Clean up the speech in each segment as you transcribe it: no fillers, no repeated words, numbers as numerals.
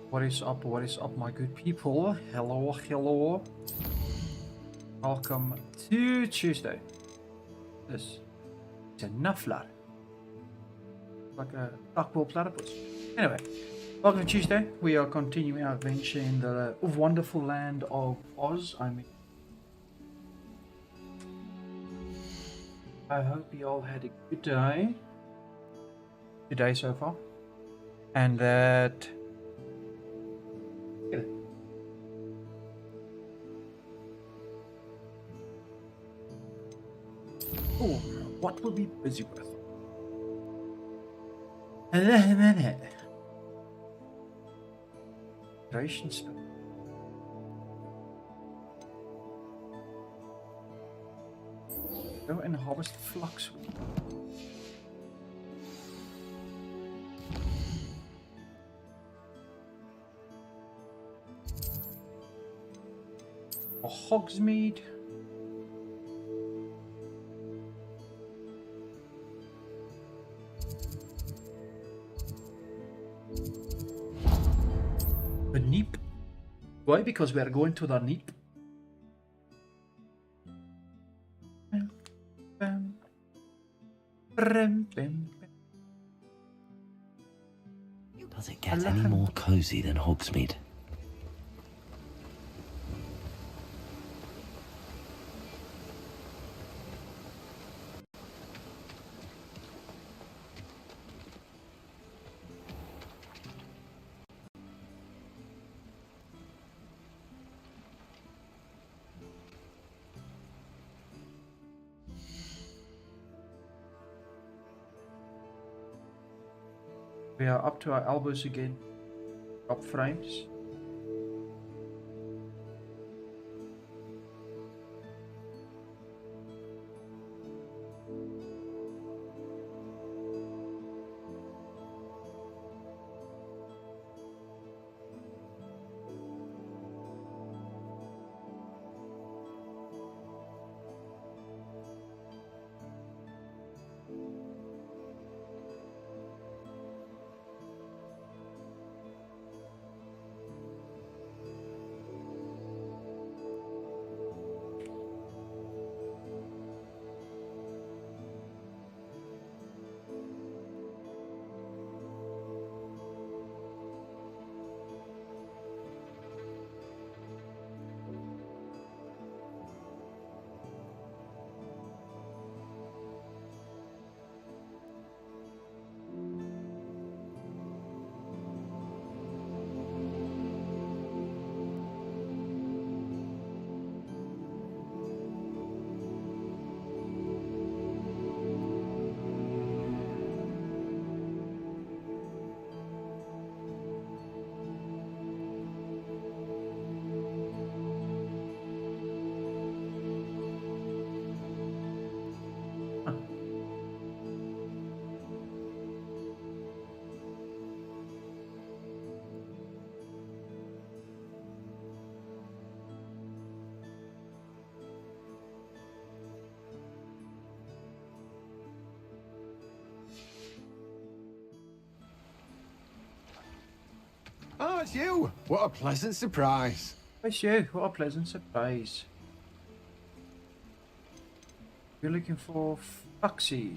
What is up? What is up, my good people? Hello, hello. Welcome to Tuesday. This is a nuffler. Like a duckbill platypus. Anyway, welcome to Tuesday. We are continuing our adventure in the wonderful land of Oz. I hope you all had a good day. Good day so far. And that... Oh, what will be busy with? Duration spell. Go and harvest fluxweed. A Hogsmeade. The Neep. Why? Because we are going to the Neep. Does it get any more cozy than Hogsmeade? We are up to our elbows again. Drop frames. Oh, it's you! What a pleasant surprise. It's you. What a pleasant surprise. You're looking for Foxy.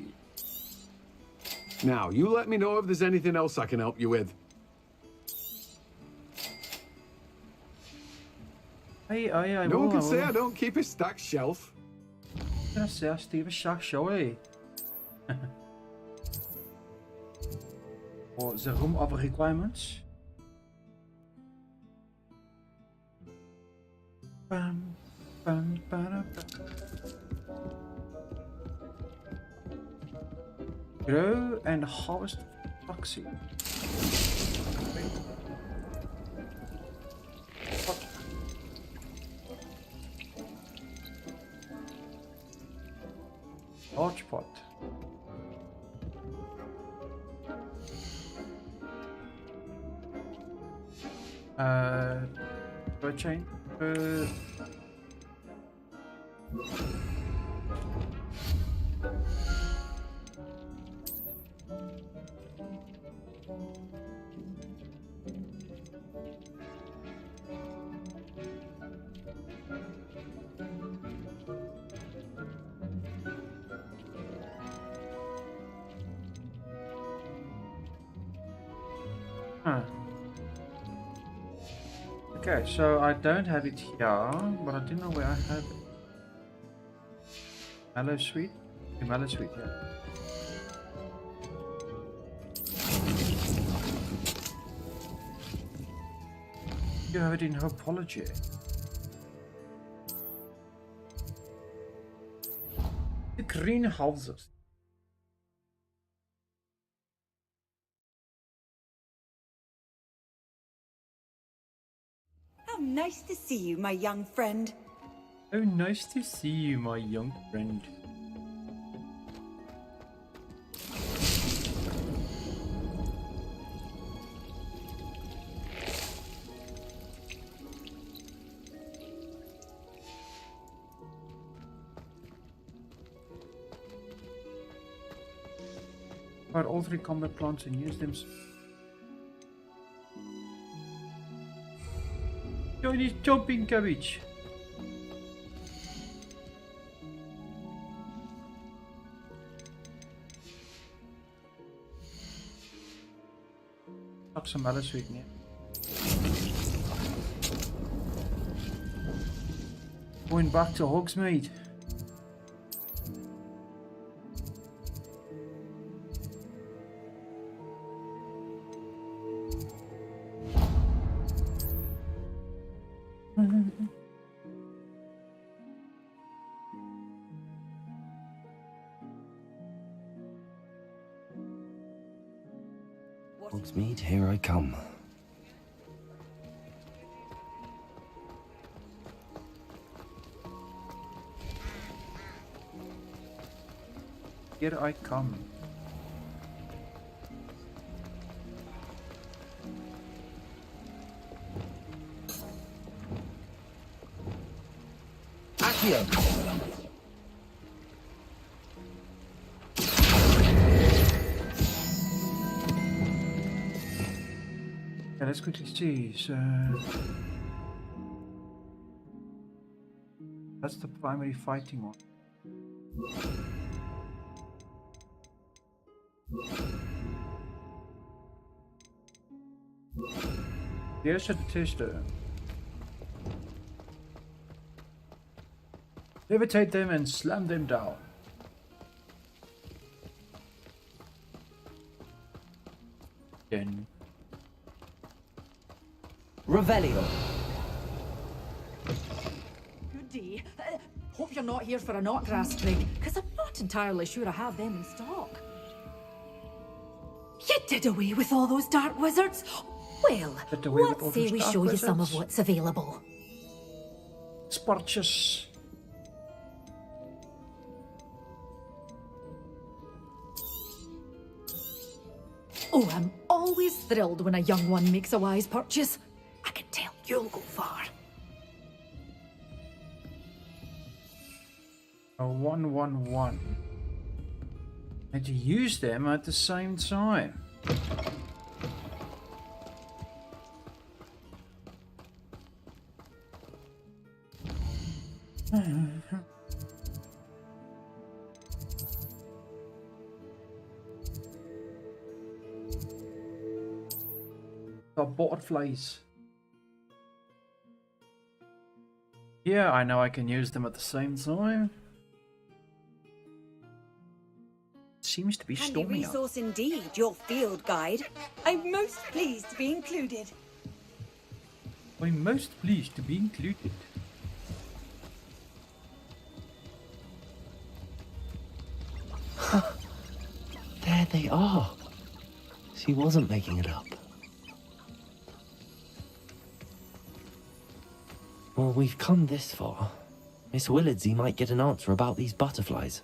Now, you let me know if there's anything else I can help you with. I No will, one can I say will. I don't keep a stacked shelf. Can I say I Steve a shack surely? For the room of requirements. Bam, bam, bam, grow and harvest Foxy. Large pot. Bird chain. Huh. Okay, so I don't have it here, but I don't know where I have it. Mallow Sweet? Okay, Mallow Sweet, yeah. You have it in Hopology. The greenhouses. How nice to see you, my young friend. Oh, nice to see you, my young friend. Fire all 3 combat plants and use them. Johnny's jumping cabbage. Pak some Mallow Sweet neer. Going back to Hogsmeade. Hogsmeade, here I come. Here I come. Accio! Okay, let's quickly see. So that's the primary fighting one. Here's a tester. Levitate them and slam them down. Then Revelio. Good day. Hope you're not here for a knotgrass twig, because I'm not entirely sure I have them in stock. You did away with all those dark wizards? Well, Did away with all let's say those we dark show you some of wizards? what's available. let's purchase. Oh, I'm always thrilled when a young one makes a wise purchase. I can tell you'll go far. A 111. And to use them at the same time. The butterflies. Yeah, I know I can use them at the same time. Seems to be Handy storming out. resource indeed, your field guide. I'm most pleased to be included. I'm most pleased to be included. There they are. She wasn't making it up. Well, we've come this far. Miss Willardsy might get an answer about these butterflies.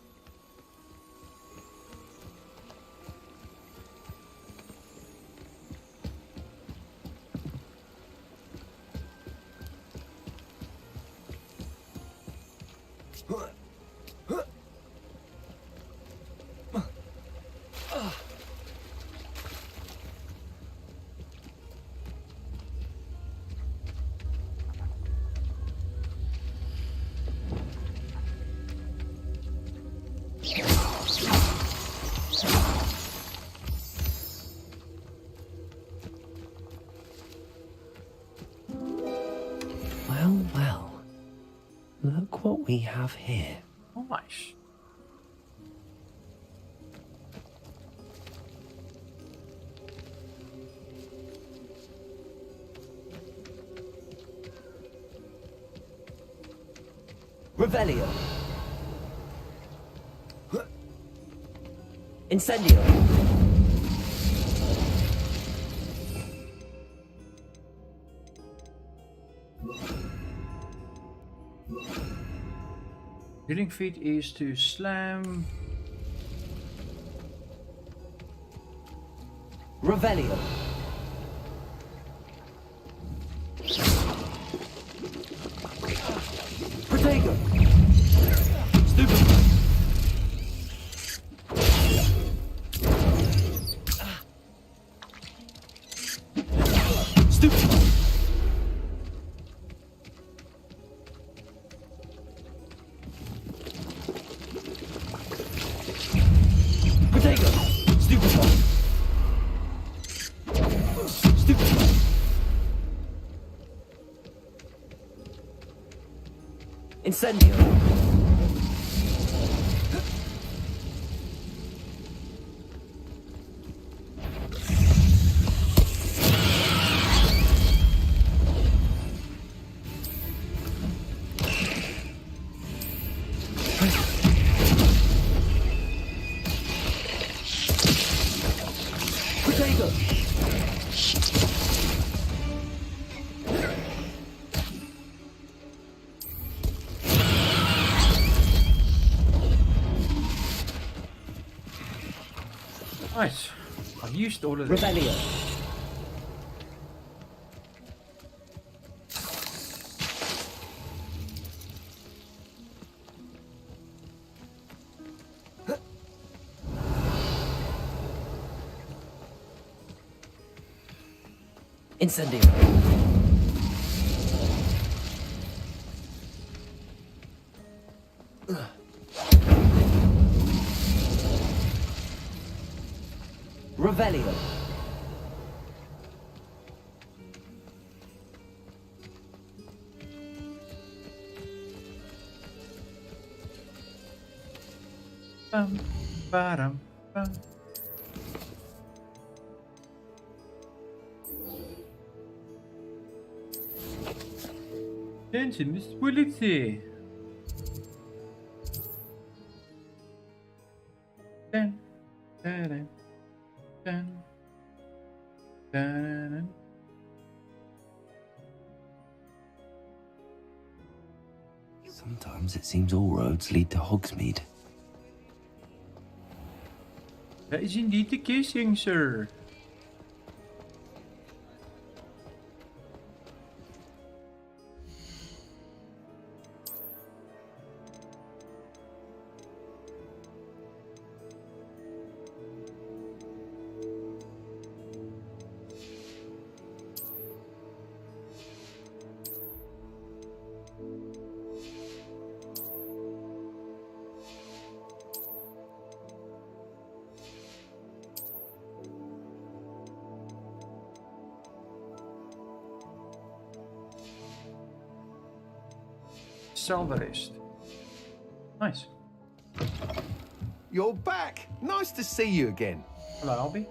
Look what we have here. Nice. Revelio. Incendio. Healing feat is to slam. Revelio. Protego. Stupid. Stupid. Protego. Stupid. Stupid. Incendio. Protego. Nice. I've used all of this. Revelio. Incendio. Revelio. Bum, ba-dum, bum. Sensibility. Dun, dun, dun, dun, dun. Sometimes it seems all roads lead to Hogsmeade. That is indeed the case, young sir. Salvarist. Nice. You're back. Nice to see you again. Hello, Albie.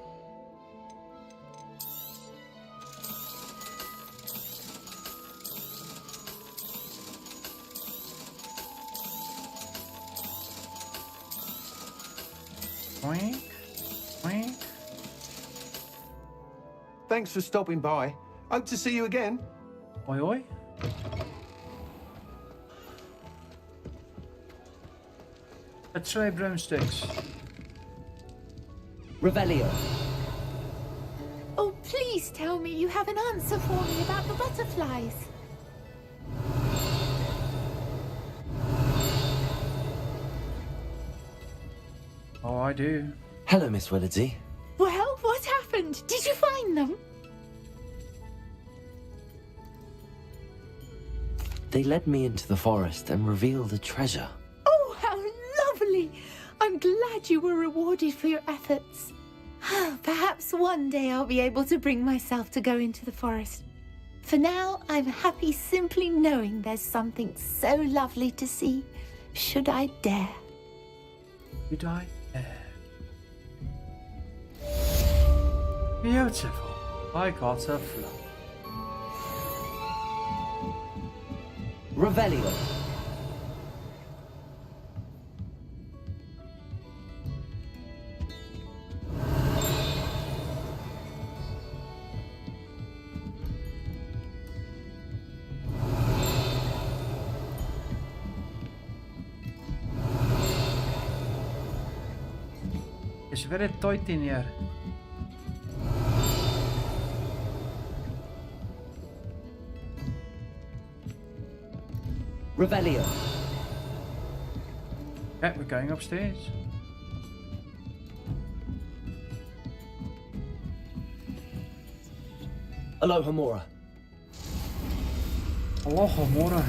Oink, oink. Thanks for stopping by. Hope to see you again. Oi, oi. Let's try broomsticks. Revelio. Oh, please tell me you have an answer for me about the butterflies. Oh, I do. Hello, Miss Willardsey. Well, what happened? Did you find them? They led me into the forest and revealed a treasure. Oh, how lovely! I'm glad you were rewarded for your efforts. Perhaps one day I'll be able to bring myself to go into the forest. For now, I'm happy simply knowing there's something so lovely to see, should I dare. Did I? Beautiful. I got a flow. Revelio. It's very tight in here. Revelio. Okay, we're going upstairs. Aloha Mora. Aloha, Mora.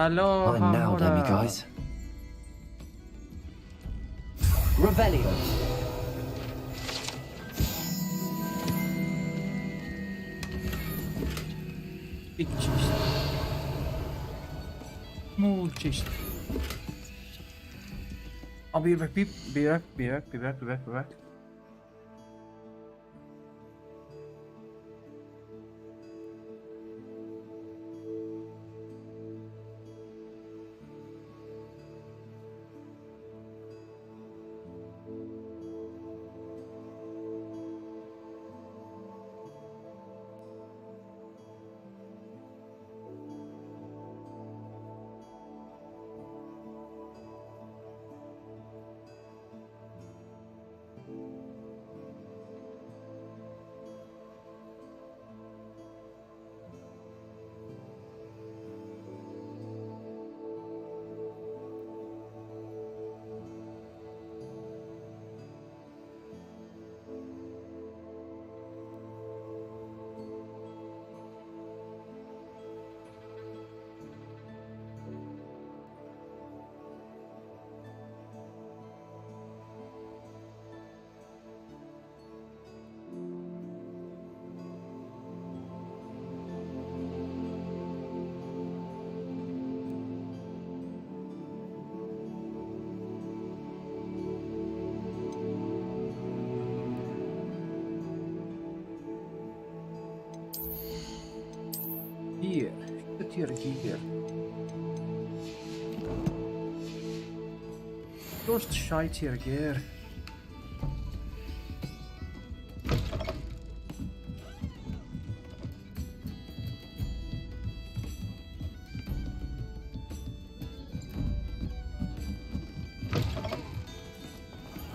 Aloha, Mine now, Mora. damn you guys. Revelio. Big chest. Small chest. I'll be right back, be back. Hier, zit hier. Just shite hier.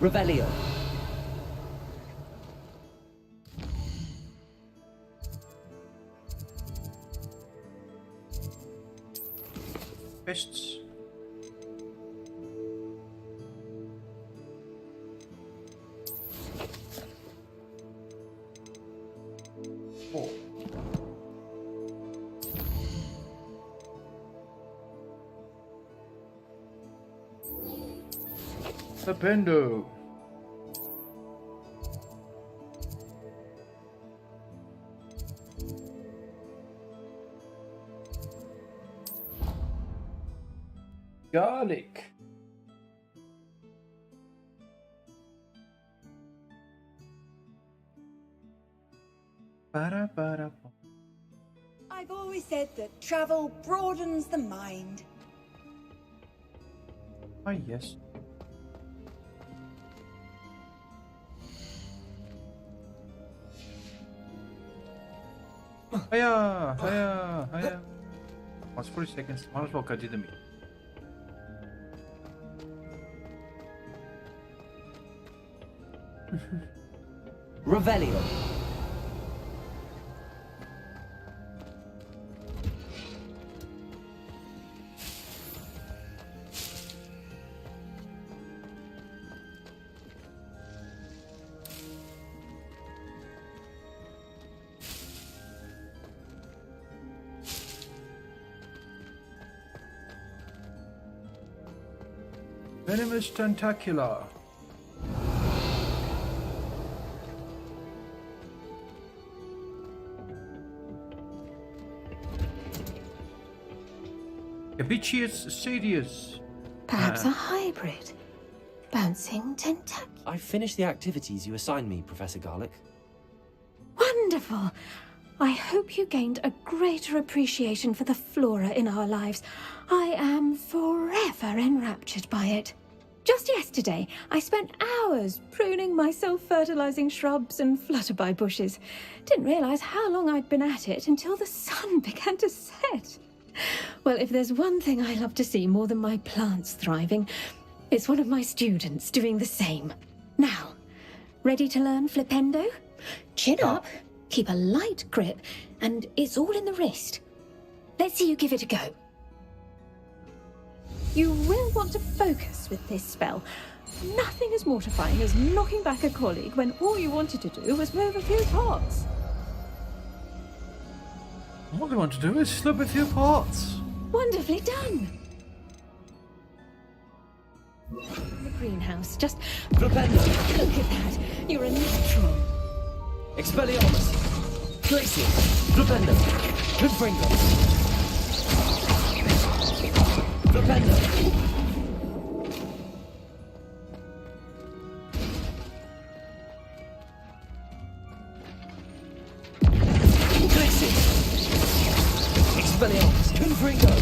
Revelio. Pests. Oh. Stupendo. Garlic. Para. I've always said that travel broadens the mind. Ah, yes. Hiya. What's 40 seconds? Might as well go do the meet. Revelio. Venomous tentacular. Capricious Sadius. Perhaps a hybrid. Bouncing tentacle. I finished the activities you assigned me, Professor Garlic. Wonderful! I hope you gained a greater appreciation for the flora in our lives. I am forever enraptured by it. Just yesterday, I spent hours pruning my self-fertilizing shrubs and flutterby bushes. Didn't realize how long I'd been at it until the sun began to set. Well, if there's one thing I love to see more than my plants thriving, it's one of my students doing the same. Now, ready to learn Flipendo? Chin up, keep a light grip, and it's all in the wrist. Let's see you give it a go. You will want to focus with this spell. Nothing as mortifying as knocking back a colleague when all you wanted to do was move a few pots. All I want to do is slip a few pots. Wonderfully done. The greenhouse, just Flipendo! look at that. You're a natural. Expelliarmus! Glacier! Flipendo! Confringo! Flipendo! Glacier! Expelliarmus! Confringo!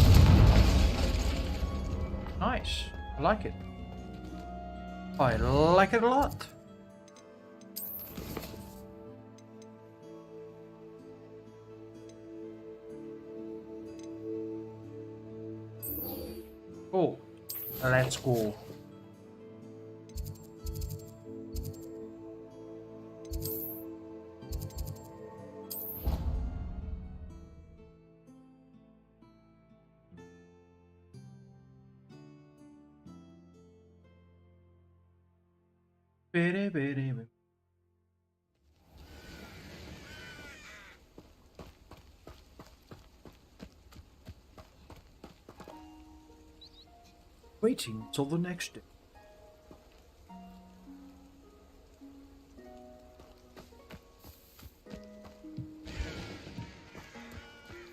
Nice. I like it. I like it a lot. Oh, let's go. Bere, bere, bere. Waiting till the next day.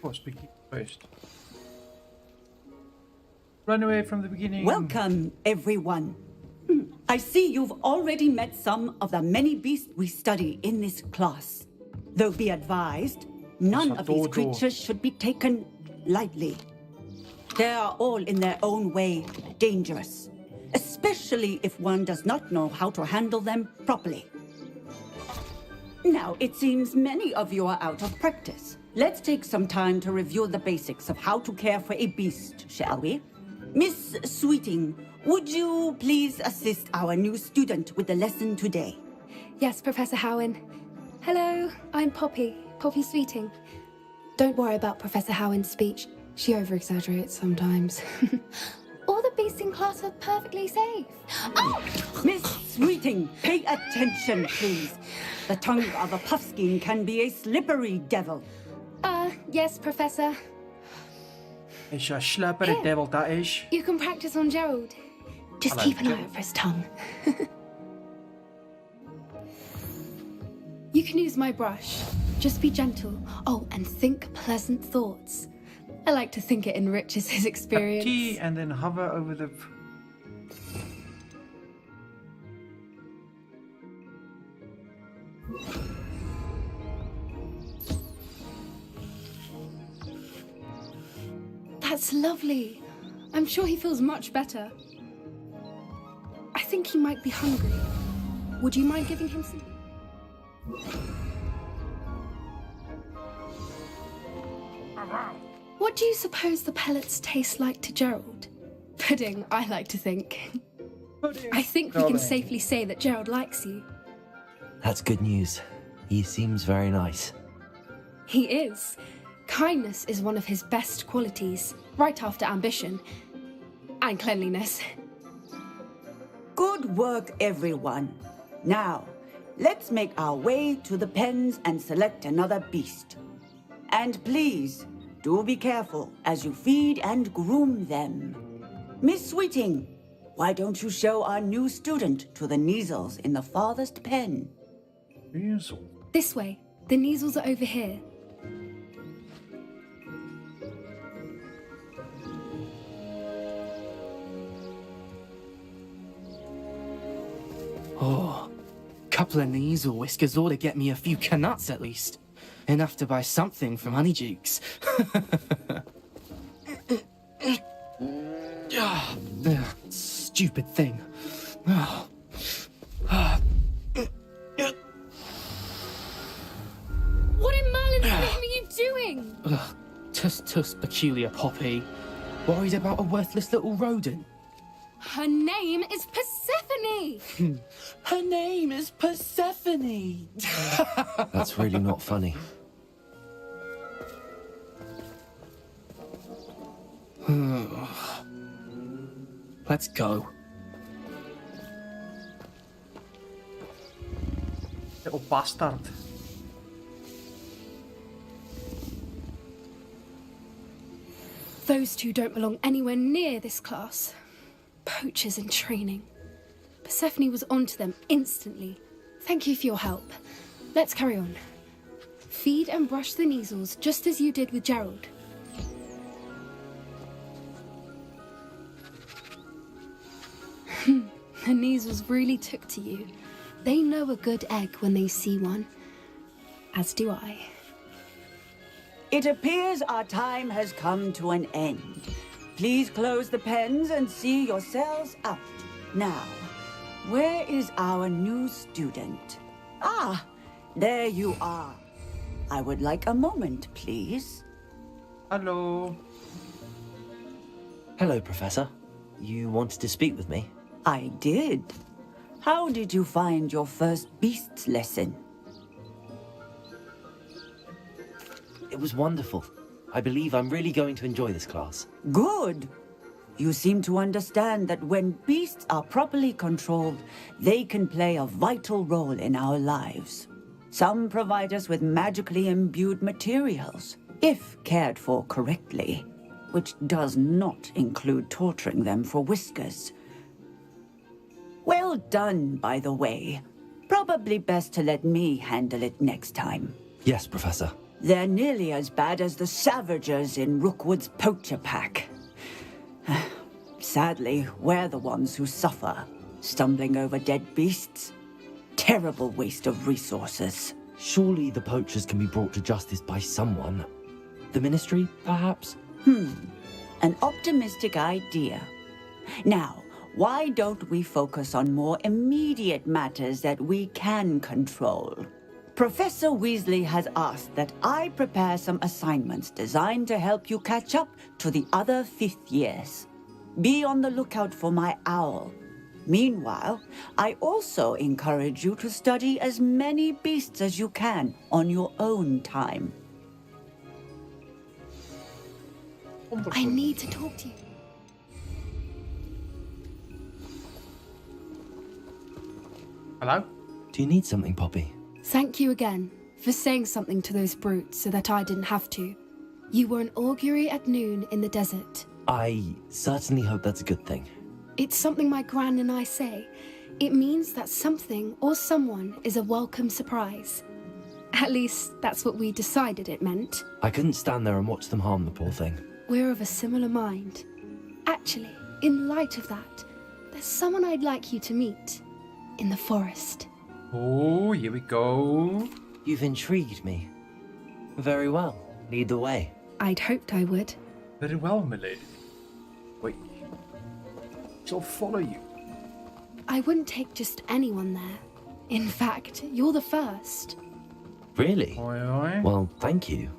Oh, speaking first. Run away from the beginning. Welcome, everyone. I see you've already met some of the many beasts we study in this class. Though be advised, none of these creatures should be taken lightly. They are all in their own way dangerous, especially if one does not know how to handle them properly. Now, it seems many of you are out of practice. Let's take some time to review the basics of how to care for a beast, shall we? Miss Sweeting, would you please assist our new student with the lesson today? Yes, Professor Howen. Hello, I'm Poppy Sweeting. Don't worry about Professor Howen's speech. She over-exaggerates sometimes. All the beasts in class are perfectly safe. Oh! Miss Sweeting, pay attention, please. The tongue of a puffskein can be a slippery devil. Yes, Professor. Is a slippery devil, that is. You can practice on Gerald. Just keep an eye out for his tongue. You can use my brush. Just be gentle. Oh, and think pleasant thoughts. I like to think it enriches his experience. T and then hover over the... That's lovely. I'm sure he feels much better. I think he might be hungry. Would you mind giving him some? What do you suppose the pellets taste like to Gerald? Pudding, I like to think. I think we can safely say that Gerald likes you. That's good news. He seems very nice. He is. Kindness is one of his best qualities, right after ambition. And cleanliness. Good work, everyone. Now, let's make our way to the pens and select another beast. And please, do be careful as you feed and groom them. Miss Sweeting, why don't you show our new student to the Neasels in the farthest pen? Weasel. This way. The Neasels are over here. Oh, couple of Neasel whiskers ought to get me a few canuts at least. Enough to buy something from Honeydukes. Stupid thing. What in Merlin's name are you doing? Tuss peculiar Poppy. Worried about a worthless little rodent. Her name is Persephone! Her name is Persephone! That's really not funny. Let's go. Little bastard. Those two don't belong anywhere near this class. Poachers in training. Persephone was onto them instantly. Thank you for your help. Let's carry on. Feed and brush the Neasels just as you did with Gerald. The Neasels really took to you. They know a good egg when they see one. As do I. It appears our time has come to an end. Please close the pens and see yourselves out. Now, where is our new student? Ah, there you are. I would like a moment, please. Hello. Hello, Professor. You wanted to speak with me? I did. How did you find your first beasts lesson? It was wonderful. I believe I'm really going to enjoy this class. Good. You seem to understand that when beasts are properly controlled, they can play a vital role in our lives. Some provide us with magically imbued materials, if cared for correctly, which does not include torturing them for whiskers. Well done, by the way. Probably best to let me handle it next time. Yes, Professor. They're nearly as bad as the Savagers in Rookwood's poacher pack. Sadly, we're the ones who suffer, stumbling over dead beasts. Terrible waste of resources. Surely the poachers can be brought to justice by someone. The Ministry, perhaps? An optimistic idea. Now, why don't we focus on more immediate matters that we can control? Professor Weasley has asked that I prepare some assignments designed to help you catch up to the other 5th years. Be on the lookout for my owl. Meanwhile, I also encourage you to study as many beasts as you can on your own time. I need to talk to you. Hello? Do you need something, Poppy? Thank you again for saying something to those brutes so that I didn't have to. You were an augury at noon in the desert. I certainly hope that's a good thing. It's something my gran and I say. It means that something or someone is a welcome surprise. At least, that's what we decided it meant. I couldn't stand there and watch them harm the poor thing. We're of a similar mind. Actually, in light of that, there's someone I'd like you to meet. In the forest. Oh, here we go. You've intrigued me. Very well. Lead the way. I'd hoped I would. Very well, my lady. Wait. Shall follow you. I wouldn't take just anyone there. In fact, you're the first. Really? Oi, oi. Well, thank you.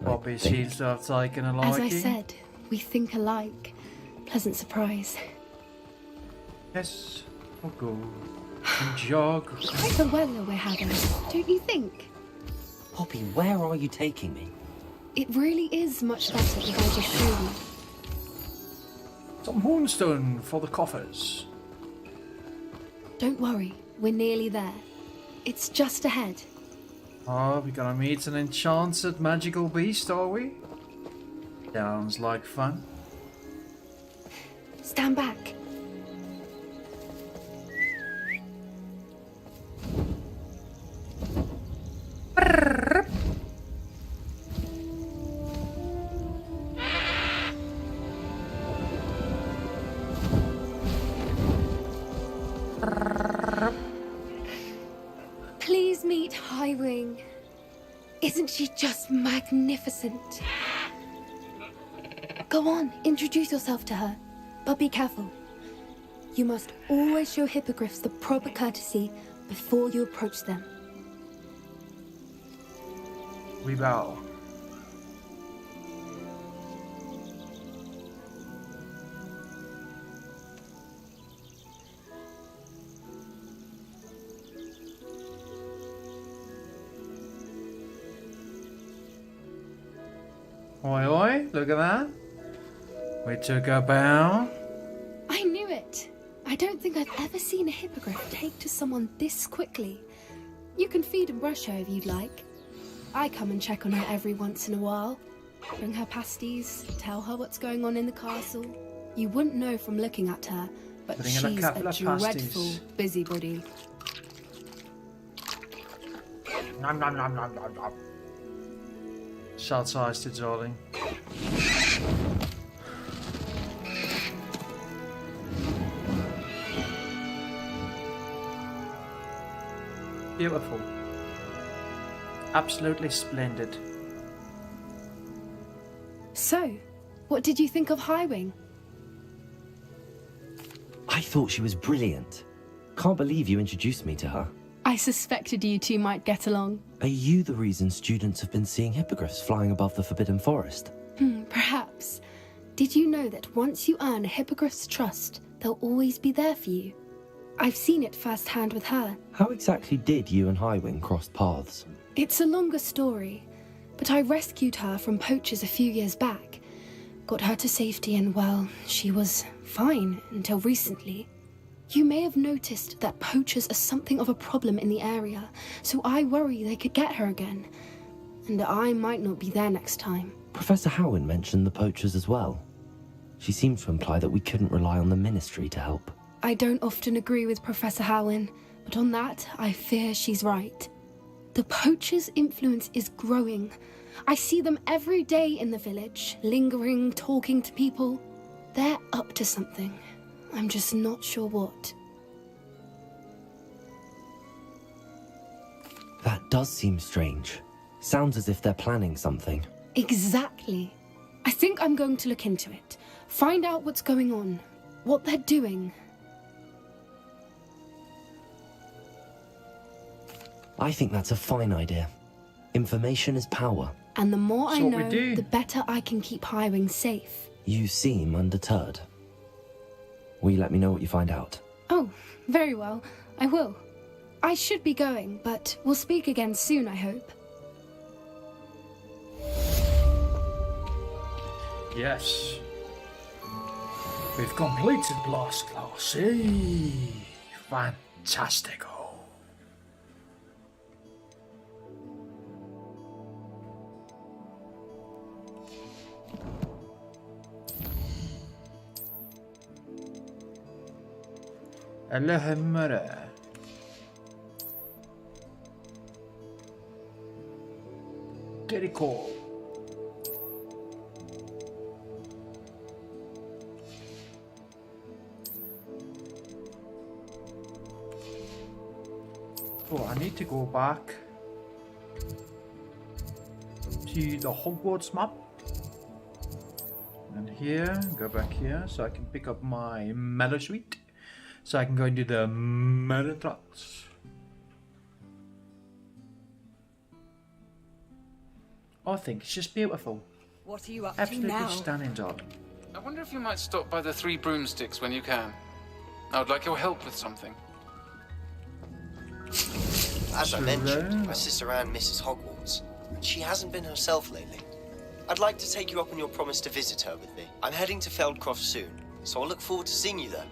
Poppy I think- seems to have taken a liking. As I said, we think alike. Pleasant surprise. Yes, we'll go and jog. Quite the weather we're having, don't you think? Poppy, where are you taking me? It really is much better if I just show you. Some moonstone for the coffers. Don't worry, we're nearly there. It's just ahead. Oh, we're gonna meet an enchanted magical beast, are we? Sounds like fun. Stand back. Isn't she just magnificent? Go on, introduce yourself to her. But be careful. You must always show hippogriffs the proper courtesy before you approach them. We bow. Oi, oi, look at that. We took a bow. I knew it. I don't think I've ever seen a hippogriff take to someone this quickly. You can feed and brush her if you'd like. I come and check on her every once in a while. Bring her pasties, tell her what's going on in the castle. You wouldn't know from looking at her, but Bring she's her a a couple of dreadful pasties. busybody. Nom nom nom nom nom nom. Shouts eyes to darling. Beautiful. Absolutely splendid. So, what did you think of Highwing? I thought she was brilliant. Can't believe you introduced me to her. I suspected you two might get along. Are you the reason students have been seeing hippogriffs flying above the Forbidden Forest? Perhaps. Did you know that once you earn a hippogriff's trust, they'll always be there for you? I've seen it firsthand with her. How exactly did you and Highwing cross paths? It's a longer story, but I rescued her from poachers a few years back. Got her to safety and, well, she was fine until recently. You may have noticed that poachers are something of a problem in the area, so I worry they could get her again. And I might not be there next time. Professor Howin mentioned the poachers as well. She seemed to imply that we couldn't rely on the Ministry to help. I don't often agree with Professor Howin, but on that, I fear she's right. The poachers' influence is growing. I see them every day in the village, lingering, talking to people. They're up to something. I'm just not sure what. That does seem strange. Sounds as if they're planning something. Exactly. I think I'm going to look into it. Find out what's going on. What they're doing. I think that's a fine idea. Information is power. And the more I That's what we know, do. the better I can keep Highwing safe. You seem undeterred. Will you let me know what you find out? Oh, very well. I will. I should be going, but we'll speak again soon, I hope. Yes. We've completed Blast Class. Hey, fantastico. Allahumma. Jericho. Oh, I need to go back to the Hogwarts map. And here, go back here so I can pick up my Meadow Suite. So I can go and do the Meadow Trials. I think it's just beautiful. What are you up Absolutely to now? stunning, darling. I wonder if you might stop by the Three Broomsticks when you can. I would like your help with something. As I mentioned, my sister Anne misses Hogwarts, and she hasn't been herself lately. I'd like to take you up on your promise to visit her with me. I'm heading to Feldcroft soon, so I'll look forward to seeing you there.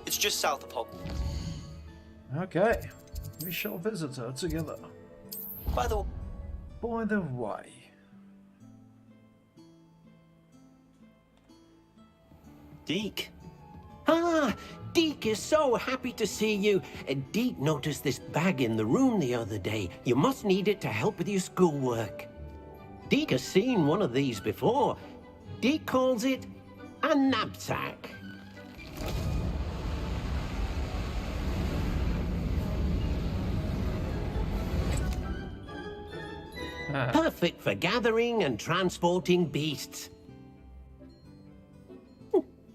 It's just south of Hogwarts. Okay, we shall visit her together. By the way, Deke? Ah, Deke is so happy to see you. Deke noticed this bag in the room the other day. You must need it to help with your schoolwork. Deke has seen one of these before. Deke calls it a knapsack. Perfect for gathering and transporting beasts.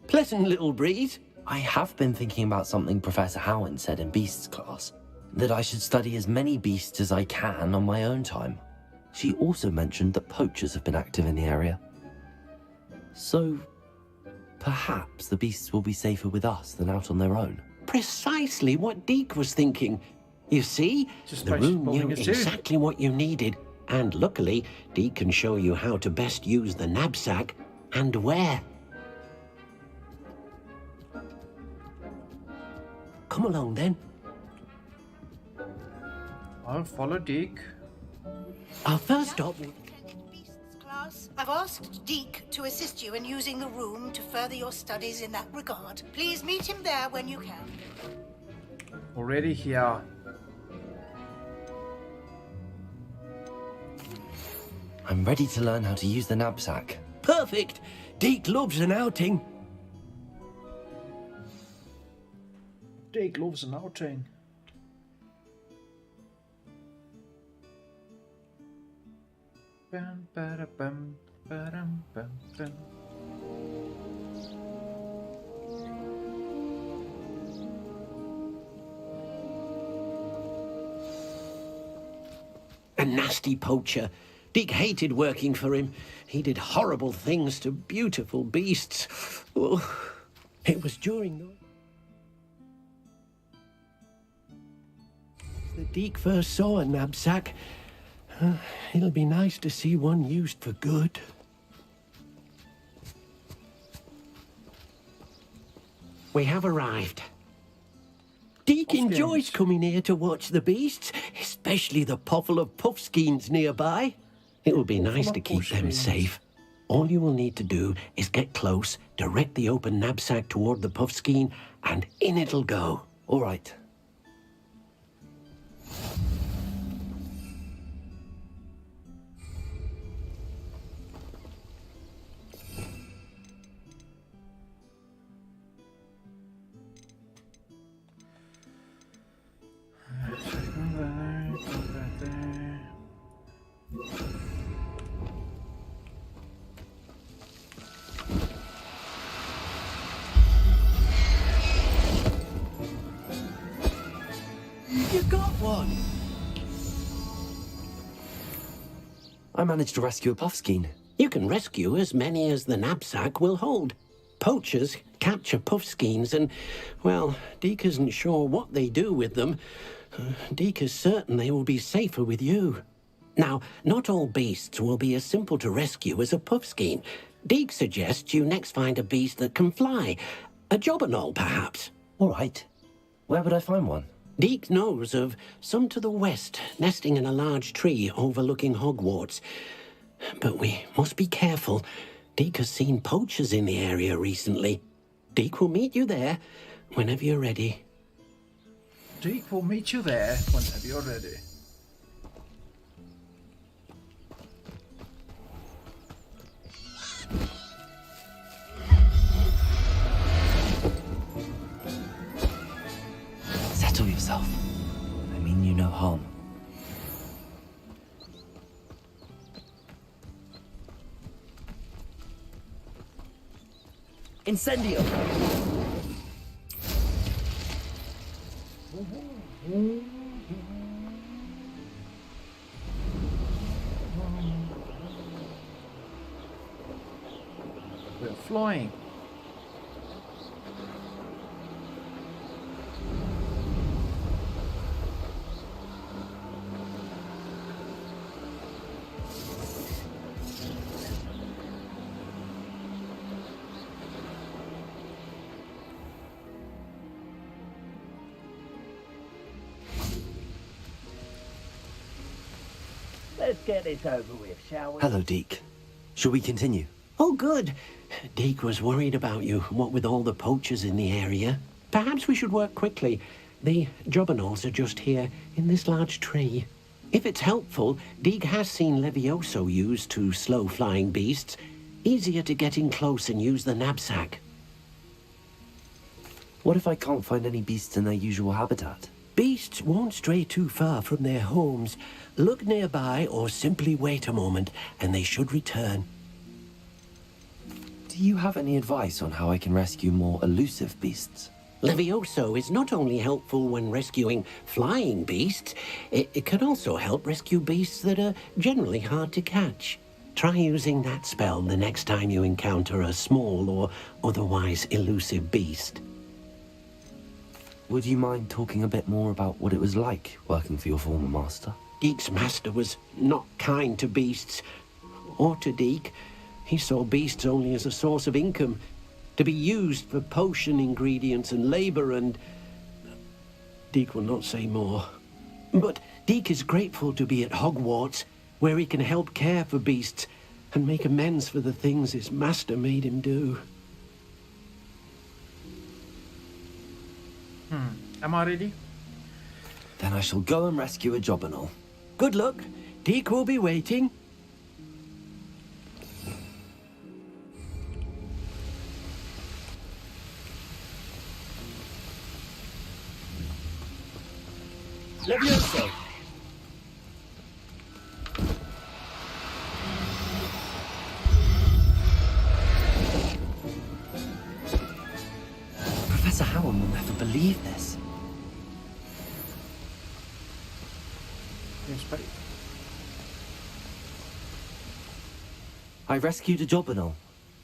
Pleasant little breeze. I have been thinking about something Professor Howin said in Beasts class, that I should study as many beasts as I can on my own time. She also mentioned that poachers have been active in the area. So, perhaps the beasts will be safer with us than out on their own. Precisely what Deke was thinking. You see, the room knew exactly what you needed, and luckily, Deke can show you how to best use the knapsack and where. Come along then. I'll follow Deke. Our first stop. Class, I've asked Deke to assist you in using the room to further your studies in that regard. Please meet him there when you can. Already here. I'm ready to learn how to use the knapsack. Perfect. Deke loves an outing. Deke loves an outing. Bum, bada, bum, badum, bum, bum. A nasty poacher. Deke hated working for him. He did horrible things to beautiful beasts. Oh, it was during the Deke first saw a knapsack. It'll be nice to see one used for good. We have arrived. Deke enjoys coming here to watch the beasts, especially the potful of puffskeins nearby. It will be nice to keep them safe. All you will need to do is get close, direct the open knapsack toward the puffskein, and in it'll go. All right. You got one! I managed to rescue a puffskein. You can rescue as many as the knapsack will hold. Poachers capture puffskeins and, well, Deke isn't sure what they do with them. Deke is certain they will be safer with you. Now, not all beasts will be as simple to rescue as a puffskein. Deke suggests you next find a beast that can fly. A jobberknoll, perhaps. All right. Where would I find one? Deke knows of some to the west, nesting in a large tree overlooking Hogwarts. But we must be careful. Deke has seen poachers in the area recently. Deke will meet you there whenever you're ready. Deke will meet you there whenever you're ready. Settle yourself. I mean you no harm. Incendio! We're flying. Let's get this over with, shall we? Hello, Deke. Shall we continue? Oh, good. Deke was worried about you, what with all the poachers in the area. Perhaps we should work quickly. The jobberknolls are just here, in this large tree. If it's helpful, Deke has seen Levioso used to slow flying beasts. Easier to get in close and use the knapsack. What if I can't find any beasts in their usual habitat? Beasts won't stray too far from their homes. Look nearby or simply wait a moment, and they should return. Do you have any advice on how I can rescue more elusive beasts? Levioso is not only helpful when rescuing flying beasts, it can also help rescue beasts that are generally hard to catch. Try using that spell the next time you encounter a small or otherwise elusive beast. Would you mind talking a bit more about what it was like working for your former master? Deek's master was not kind to beasts, or to Deek. He saw beasts only as a source of income, to be used for potion ingredients and labor, and Deek will not say more. But Deek is grateful to be at Hogwarts, where he can help care for beasts and make amends for the things his master made him do. Am I ready? Then I shall go and rescue a Jobberknoll. Good luck. Deek will be waiting. Levioso! Professor Howard will never believe this. Yes, buddy. I rescued a Jobberknoll.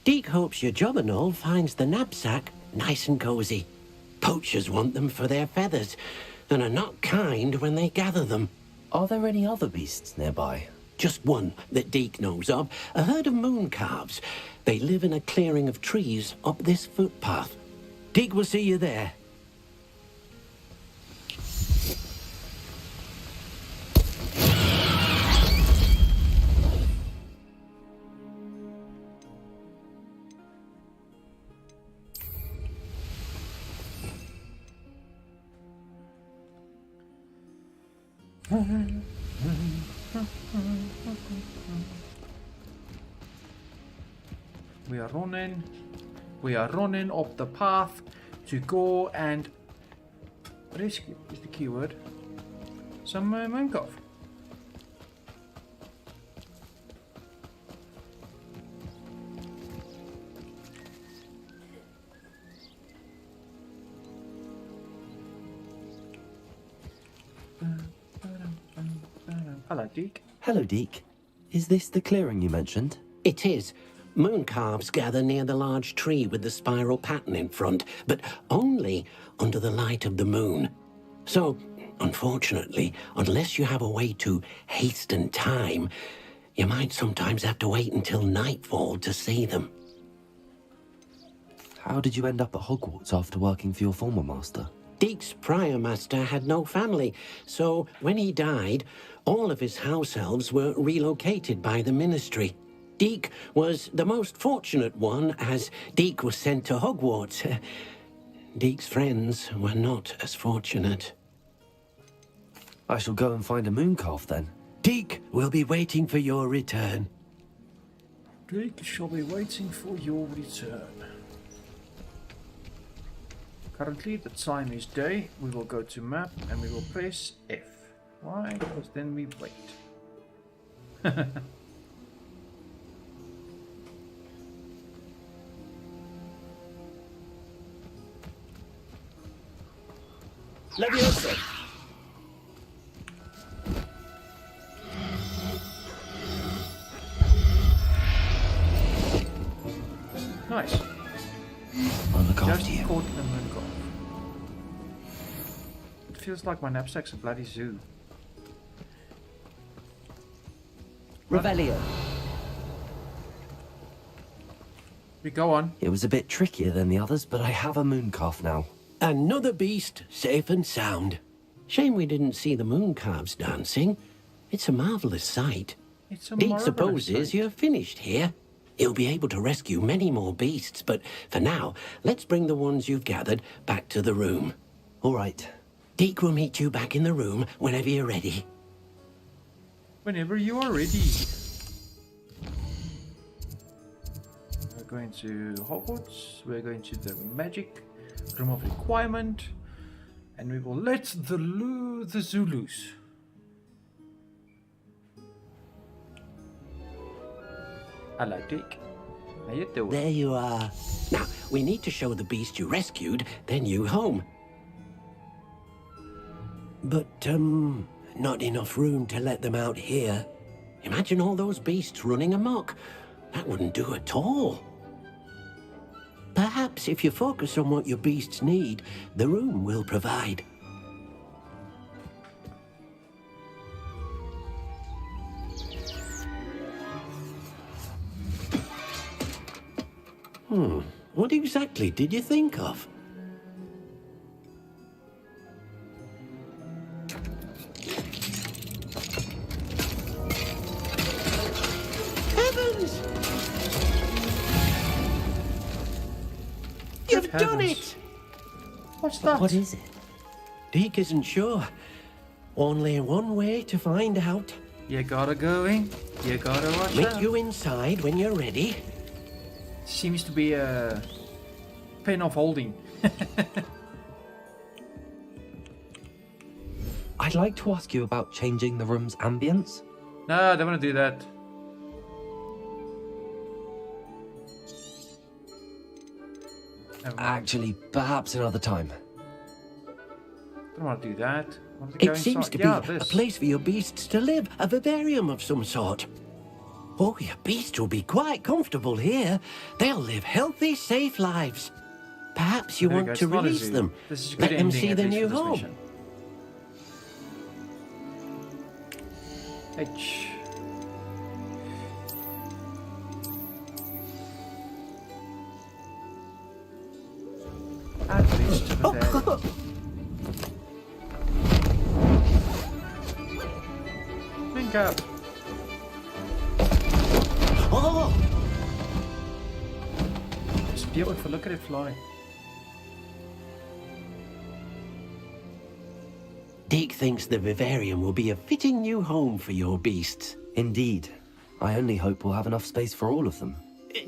Deek hopes your Jobberknoll finds the knapsack nice and cozy. Poachers want them for their feathers, and are not kind when they gather them. Are there any other beasts nearby? Just one that Deek knows of, a herd of moon calves. They live in a clearing of trees up this footpath. Deek will see you there. We are running up the path to go and rescue is the keyword. Some Mooncalf. Hello, Deek. Hello, Deek. Is this the clearing you mentioned? It is. Moon calves gather near the large tree with the spiral pattern in front, but only under the light of the moon. So, unfortunately, unless you have a way to hasten time, you might sometimes have to wait until nightfall to see them. How did you end up at Hogwarts after working for your former master? Deek's prior master had no family, so when he died, all of his house elves were relocated by the ministry. Deek was the most fortunate one, as Deek was sent to Hogwarts. Deek's friends were not as fortunate. I shall go and find a Mooncalf then. Deek will be waiting for your return. Deek shall be waiting for your return. Currently the time is day. We will go to map and we will press F. Why? Because then we wait. Levioso! Nice. I'll look Just after you. caught the Mooncalf. It feels like my knapsack's a bloody zoo. Revelio. We go on. It was a bit trickier than the others, but I have a Mooncalf now. Another beast, safe and sound. Shame we didn't see the moon calves dancing. It's a marvelous sight. It's a Deek marvelous supposes sight. you're finished here. He'll be able to rescue many more beasts, but for now, let's bring the ones you've gathered back to the room. All right. Deek will meet you back in the room whenever you're ready. Whenever you are ready. We're going to Hogwarts. We're going to the magic room of requirement. And we will let the zoo loose. Hello, Dick. How you doing? There you are. Now, we need to show the beast you rescued their new home. But, not enough room to let them out here. Imagine all those beasts running amok. That wouldn't do at all. Perhaps if you focus on what your beasts need, the room will provide. What exactly did you think of? Heavens! You've done it! What's that? What is it? Deke isn't sure. Only one way to find out. You gotta go in. You gotta watch Meet out. you inside when you're ready. Seems to be a pen of holding. I'd like to ask you about changing the room's ambience. No, I don't want to do that. Actually, perhaps another time. Don't want to do that. I want to go It seems inside. to be Yeah, a this. place for your beasts to live, a vivarium of some sort. Oh, your beasts will be quite comfortable here. They'll live healthy, safe lives. Perhaps you There we want go, to it's not a release zoo. them. This is a Let good them ending, see at their least, new for this home. mission. H. Add this to the bed. Link up. Oh! It's beautiful. Look at it fly. Deke thinks the vivarium will be a fitting new home for your beasts. Indeed. I only hope we'll have enough space for all of them.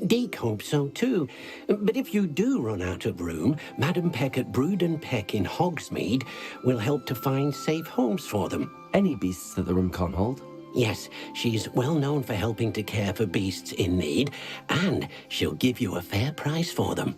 Deke hopes so too. But if you do run out of room, Madam Peck at Brood and Peck in Hogsmeade will help to find safe homes for them. Any beasts that the room can't hold? Yes, she's well known for helping to care for beasts in need, and she'll give you a fair price for them.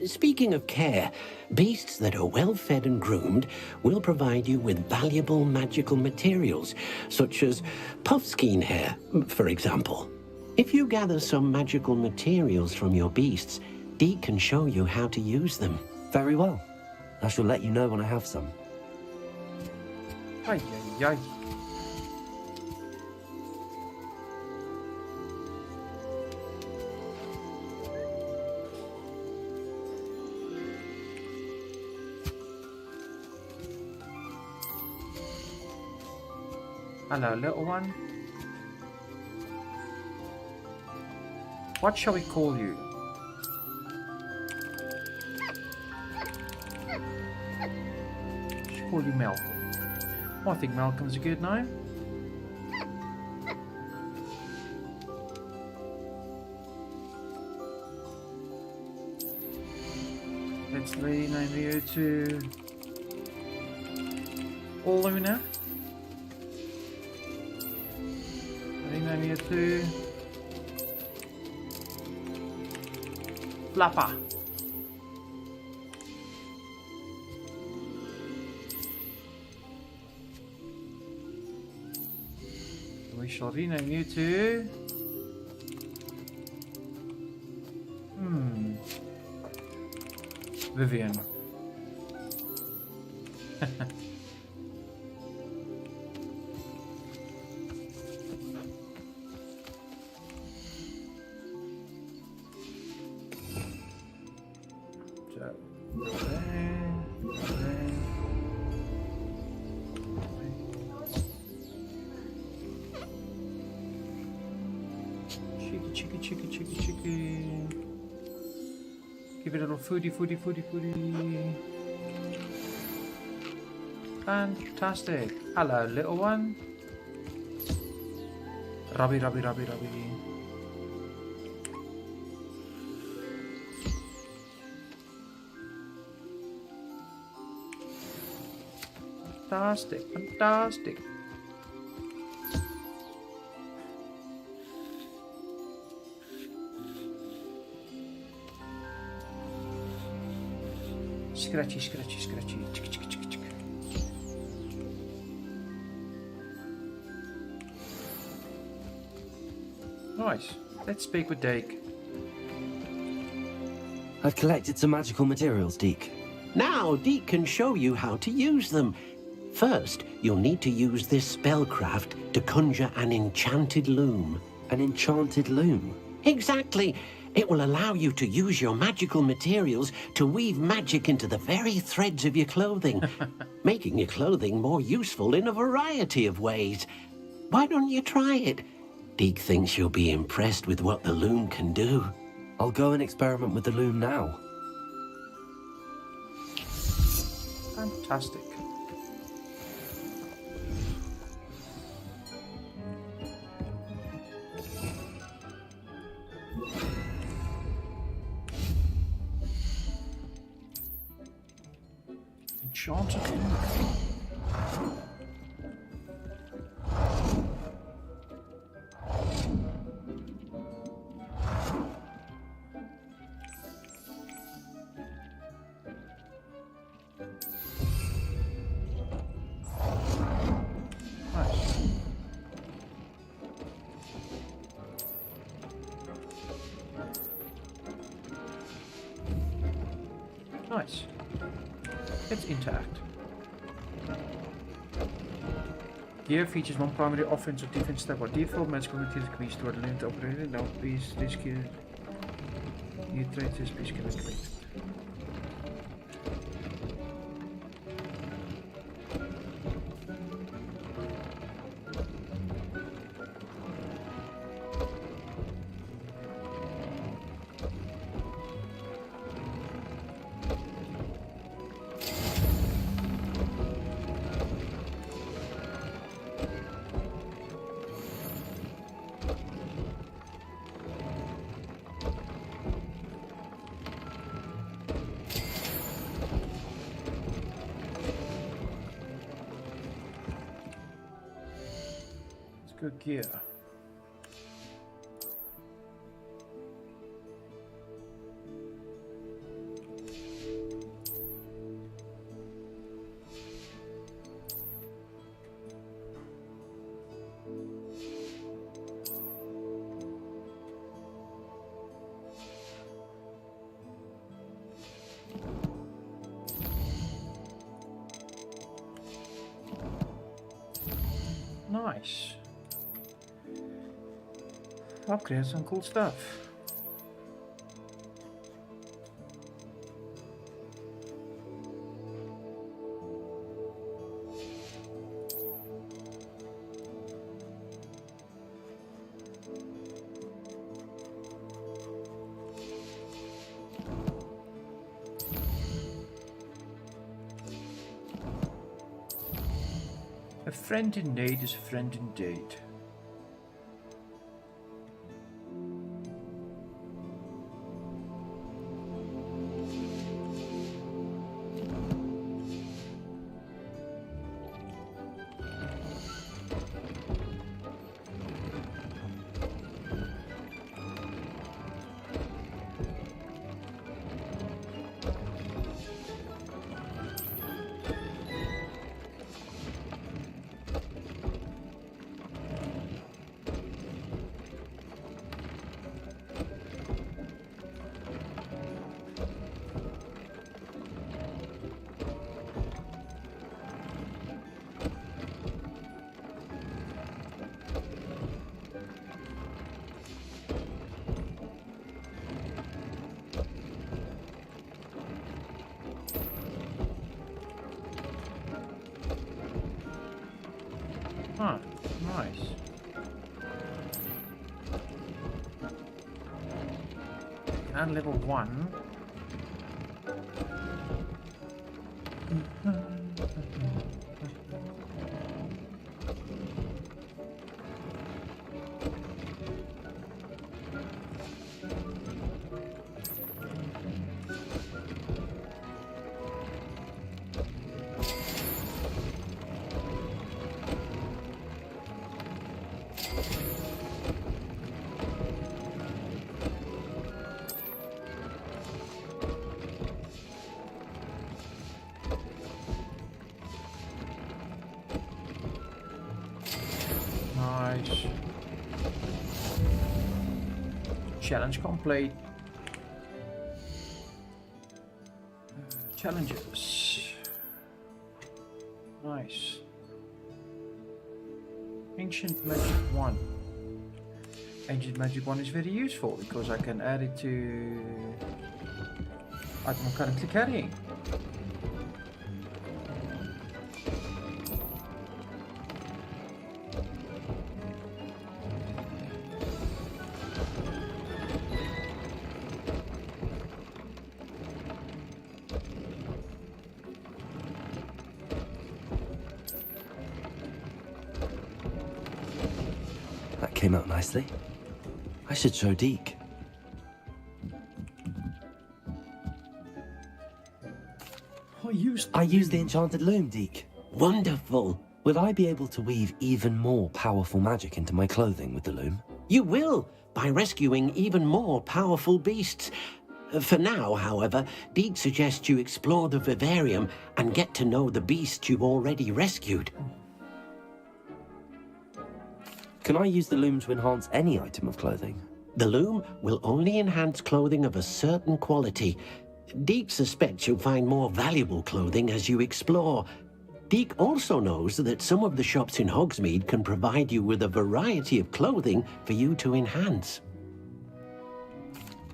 Speaking of care, beasts that are well fed and groomed will provide you with valuable magical materials, such as puffskein hair, for example. If you gather some magical materials from your beasts, Deke can show you how to use them. Very well. I shall let you know when I have some. Ay, ay, ay. Hello, little one. What shall we call you? Shall call you Malcolm. I think Malcolm's a good name. Let's rename you to Luna. Rename you to Flapper. We shall rename you to Vivian. Cheeky. Give it a little foodie. Fantastic. Hello, little one. Rubby. Fantastic, fantastic. Scratchy, scratchy, scratchy. Chick, chick, chick, chick. Nice. Let's speak with Dake. I've collected some magical materials, Deke. Now, Deke can show you how to use them. First, you'll need to use this spellcraft to conjure an enchanted loom. An enchanted loom? Exactly. It will allow you to use your magical materials to weave magic into the very threads of your clothing, making your clothing more useful in a variety of ways. Why don't you try it? Deke thinks you'll be impressed with what the loom can do. I'll go and experiment with the loom now. Fantastic. Enchanted loom. Nice. Let's interact. Gear features one primary offense or defense step. By default, magical materials can be stored and linked operated. Now, please, this gear. New traits, this piece can be collected. Good gear. Nice. Upgrade some cool stuff. A friend in need is a friend indeed. Huh, nice. And level 1. Challenge complete. Challenges. Nice. Ancient Magic Wand. Ancient Magic Wand is very useful because I can add it to item I'm currently carrying. Came out nicely. I should show Deke. I used the enchanted loom, Deke. Wonderful. Will I be able to weave even more powerful magic into my clothing with the loom? You will, by rescuing even more powerful beasts. For now, however, Deke suggests you explore the vivarium and get to know the beasts you've already rescued. Can I use the loom to enhance any item of clothing? The loom will only enhance clothing of a certain quality. Deke suspects you'll find more valuable clothing as you explore. Deke also knows that some of the shops in Hogsmeade can provide you with a variety of clothing for you to enhance.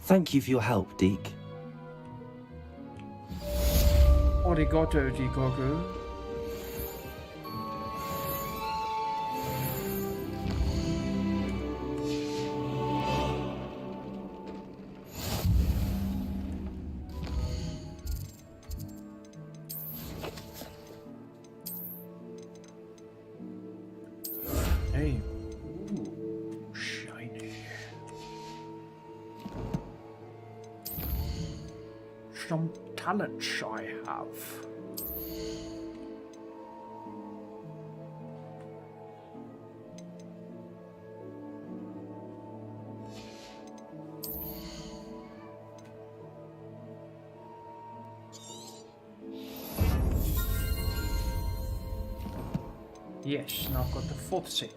Thank you for your help, Deke. Arigato, Dikoku. Hey. Ooh, shiny. Some talents I have. Yes, now I've got the 4th set.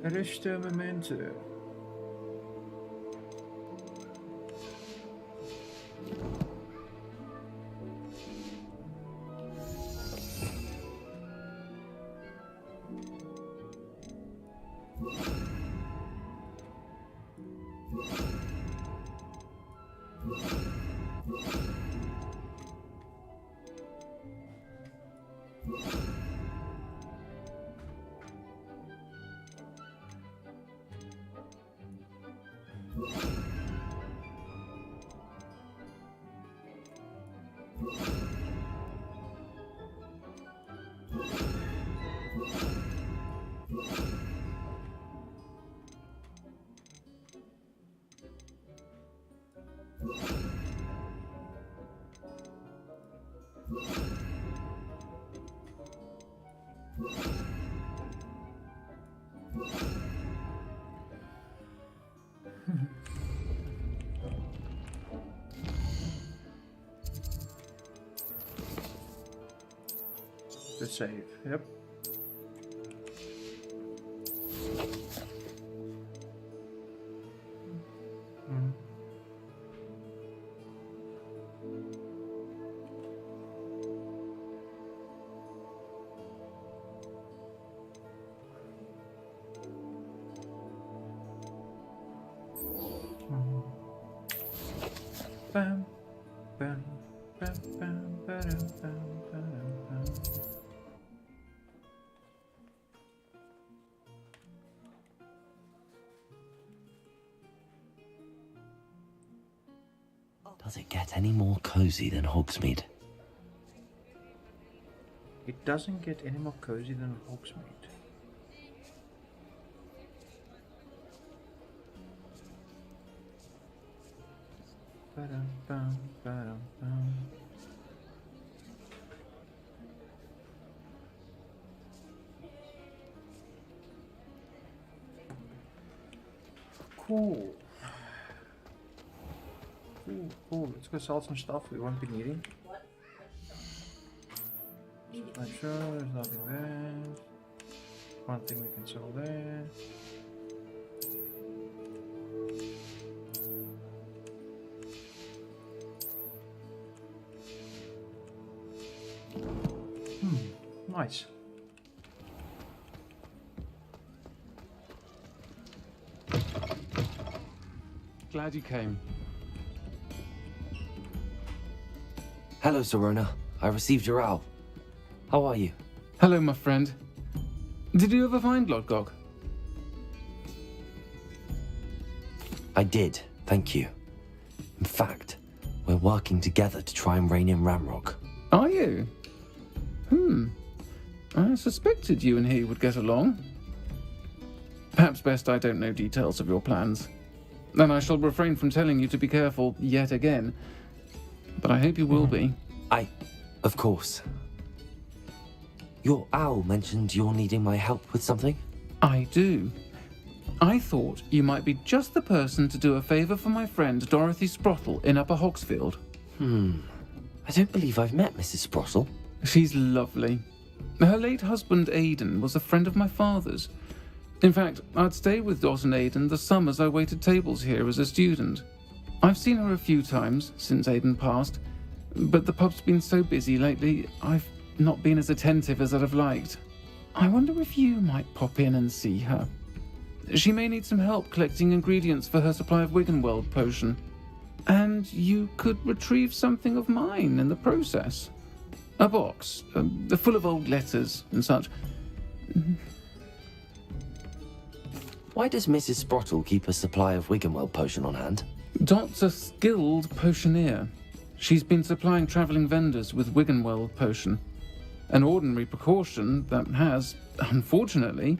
Resto momento. The save, yep. Bam, bam, bam, bam, bam, bam, bam. Does it get any more cozy than Hogsmeade? It doesn't get any more cozy than Hogsmeade. Ba-dum, bum, ba-dum, bum. Cool. Cool, cool. Let's go sell some stuff we won't be needing. Make sure there's nothing there. One thing we can sell there. Nice. Glad you came. Hello, Serona. I received your owl. How are you? Hello, my friend. Did you ever find Lodgok? I did, thank you. In fact, we're working together to try and rein in Ramrock. Are you? I suspected you and he would get along. Perhaps best I don't know details of your plans. Then I shall refrain from telling you to be careful yet again. But I hope you will be. Of course. Your owl mentioned you're needing my help with something? I do. I thought you might be just the person to do a favour for my friend Dorothy Sprottle in Upper Hogsfield. I don't believe I've met Mrs. Sprottle. She's lovely. Her late husband Aidan was a friend of my father's. In fact, I'd stay with Dot and Aidan the summers I waited tables here as a student. I've seen her a few times since Aidan passed, but the pub's been so busy lately, I've not been as attentive as I'd have liked. I wonder if you might pop in and see her. She may need some help collecting ingredients for her supply of Wiggenweld potion. And you could retrieve something of mine in the process. A box, full of old letters and such. Why does Mrs. Sprottle keep a supply of Wiggenweld potion on hand? Dot's a skilled potioneer. She's been supplying travelling vendors with Wiggenweld potion. An ordinary precaution that has, unfortunately,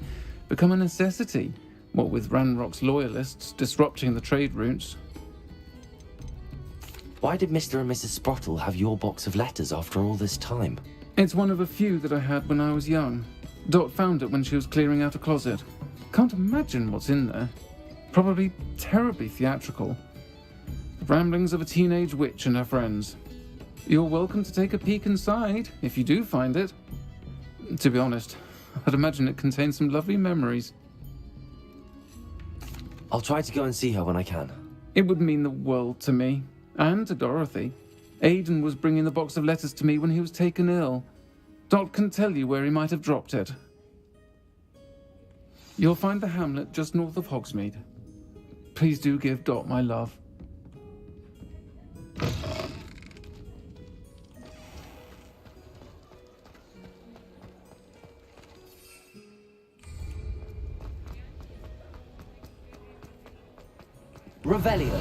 become a necessity, what with Ranrock's loyalists disrupting the trade routes. Why did Mr. and Mrs. Sprottle have your box of letters after all this time? It's one of a few that I had when I was young. Dot found it when she was clearing out a closet. Can't imagine what's in there. Probably terribly theatrical. The ramblings of a teenage witch and her friends. You're welcome to take a peek inside, if you do find it. To be honest, I'd imagine it contains some lovely memories. I'll try to go and see her when I can. It would mean the world to me. And to Dorothy. Aidan was bringing the box of letters to me when he was taken ill. Dot can tell you where he might have dropped it. You'll find the hamlet just north of Hogsmeade. Please do give Dot my love. Revelio.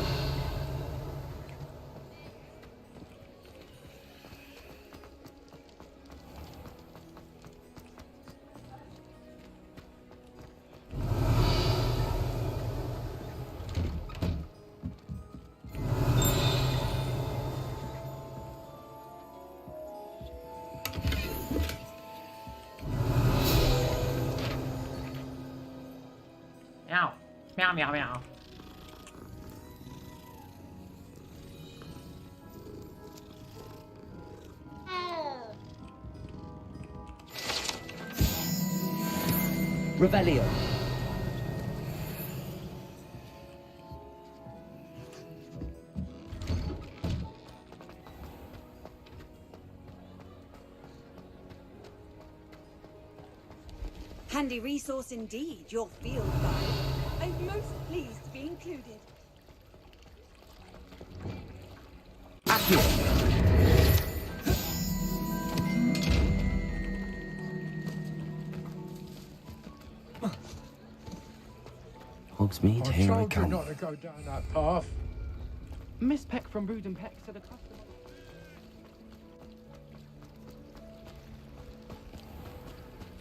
Meow. Meow, meow, meow. Revelio. Handy resource indeed, your field guide. I'm most pleased to be included. Hogsmeade, here I come. not to go down that path. Miss Peck from Brood and Peck said a customer...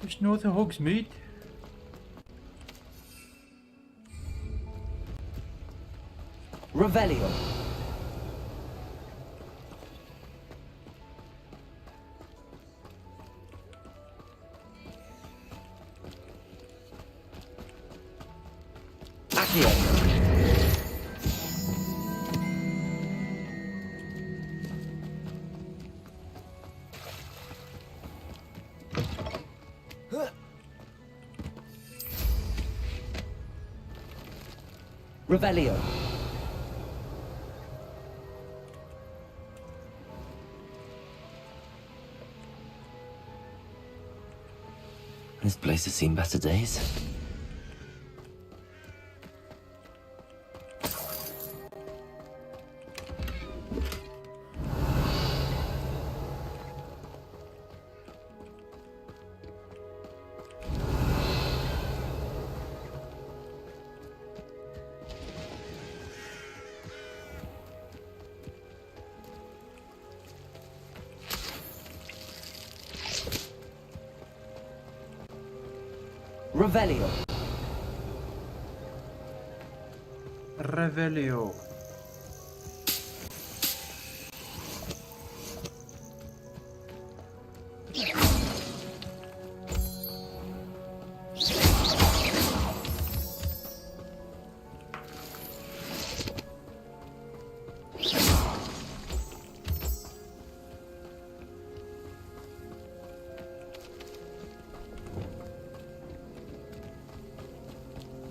Just north of Hogsmeade. Revelio. Accio. Revelio. This place has seen better days. Revelio. Revelio.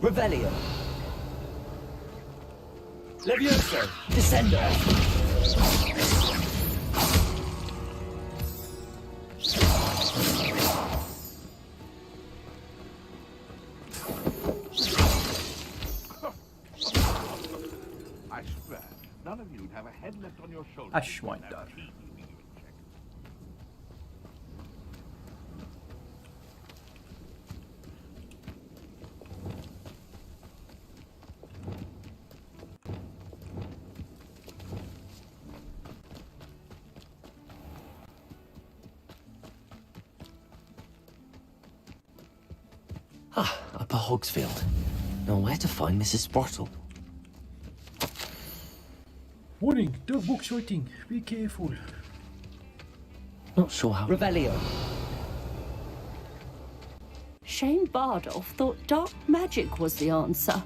Revelio. Levioso. Descender. I swear, none of you'd have a head left on your shoulders. Ashwinder. Upper Hogsfield. Now where to find Mrs. Sprottle? Warning, dog book shooting. Be careful. Not sure how. Revelio. Shane Bardolph thought dark magic was the answer.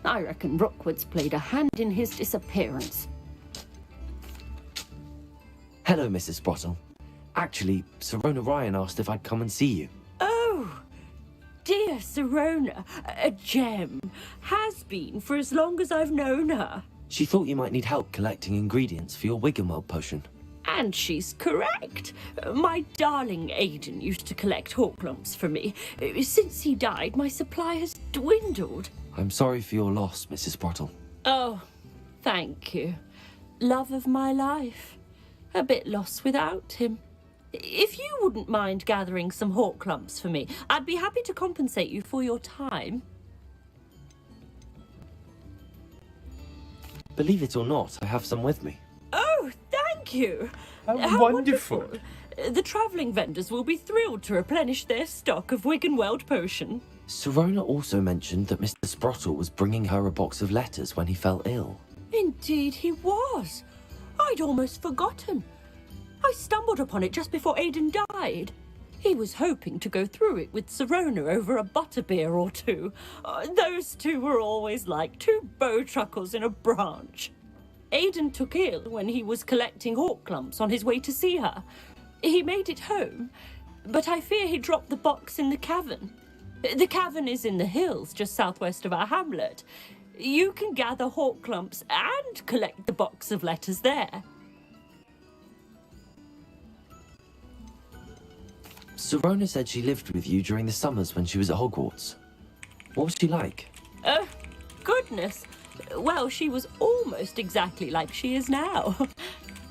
I reckon Rookwood's played a hand in his disappearance. Hello, Mrs. Sprottle. Actually, Sirona Ryan asked if I'd come and see you. Oh, dear Sirona, a gem. Has been for as long as I've known her. She thought you might need help collecting ingredients for your Wiggenweld potion. And she's correct. My darling Aidan used to collect Horklumps for me. Since he died, my supply has dwindled. I'm sorry for your loss, Mrs. Sprottle. Oh, thank you. Love of my life. A bit lost without him. If you wouldn't mind gathering some Horklumps for me, I'd be happy to compensate you for your time. Believe it or not, I have some with me. Oh, thank you. How wonderful. The travelling vendors will be thrilled to replenish their stock of Wiggenweld potion. Sirona also mentioned that Mr. Sprottle was bringing her a box of letters when he fell ill. Indeed he was. I'd almost forgotten. I stumbled upon it just before Aidan died. He was hoping to go through it with Sirona over a butterbeer or two. Those two were always like two bowtruckles in a branch. Aidan took ill when he was collecting Horklumps on his way to see her. He made it home, but I fear he dropped the box in the cavern. The cavern is in the hills just southwest of our hamlet. You can gather Horklumps and collect the box of letters there. Sirona said she lived with you during the summers when she was at Hogwarts. What was she like? Oh, goodness. Well, she was almost exactly like she is now.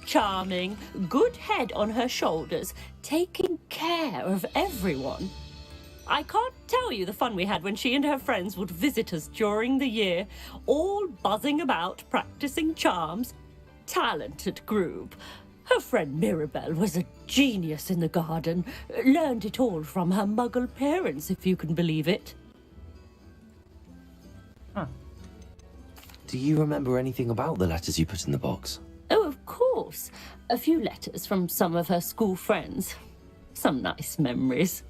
Charming, good head on her shoulders, taking care of everyone. I can't tell you the fun we had when she and her friends would visit us during the year, all buzzing about, practicing charms. Talented group. Her friend Mirabelle was a genius in the garden. Learned it all from her muggle parents, if you can believe it. Huh. Do you remember anything about the letters you put in the box? Oh, of course. A few letters from some of her school friends. Some nice memories.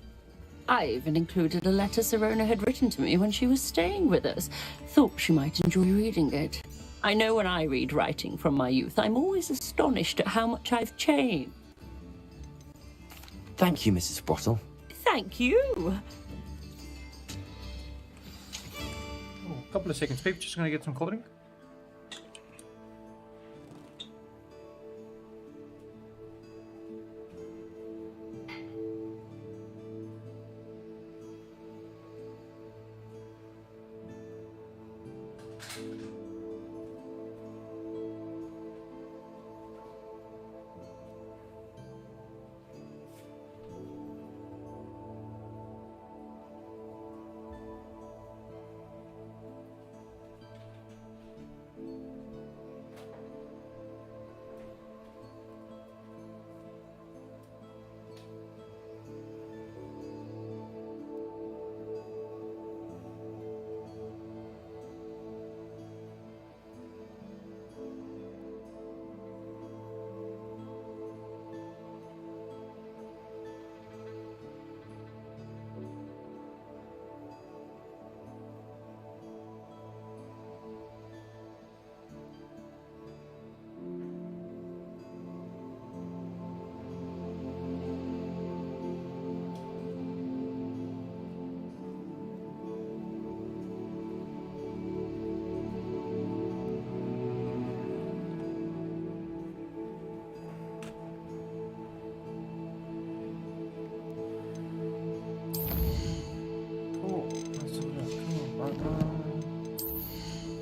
I even included a letter Sirona had written to me when she was staying with us. Thought she might enjoy reading it. I know when I read writing from my youth, I'm always astonished at how much I've changed. Thank you, Mrs. Sprottle. Thank you. Couple of seconds, people. Just gonna get some cold drink.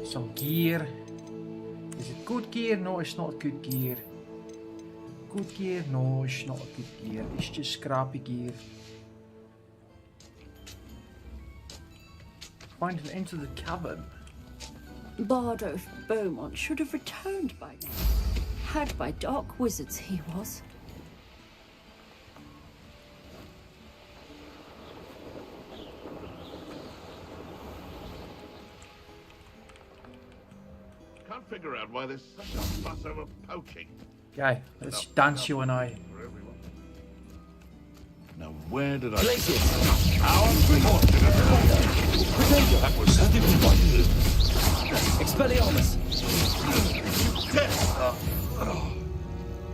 Some gear. Is it good gear? No, it's not good gear. Good gear? No, it's not good gear. It's just scrappy gear. Find an enter the cavern. Bardolph Beaumont should have returned by now. Had by dark wizards he was. Can't figure out why there's such a fuss over poaching. Okay, let's dance you and I. Now where did I... How unfortunate! That was Expelliarmus!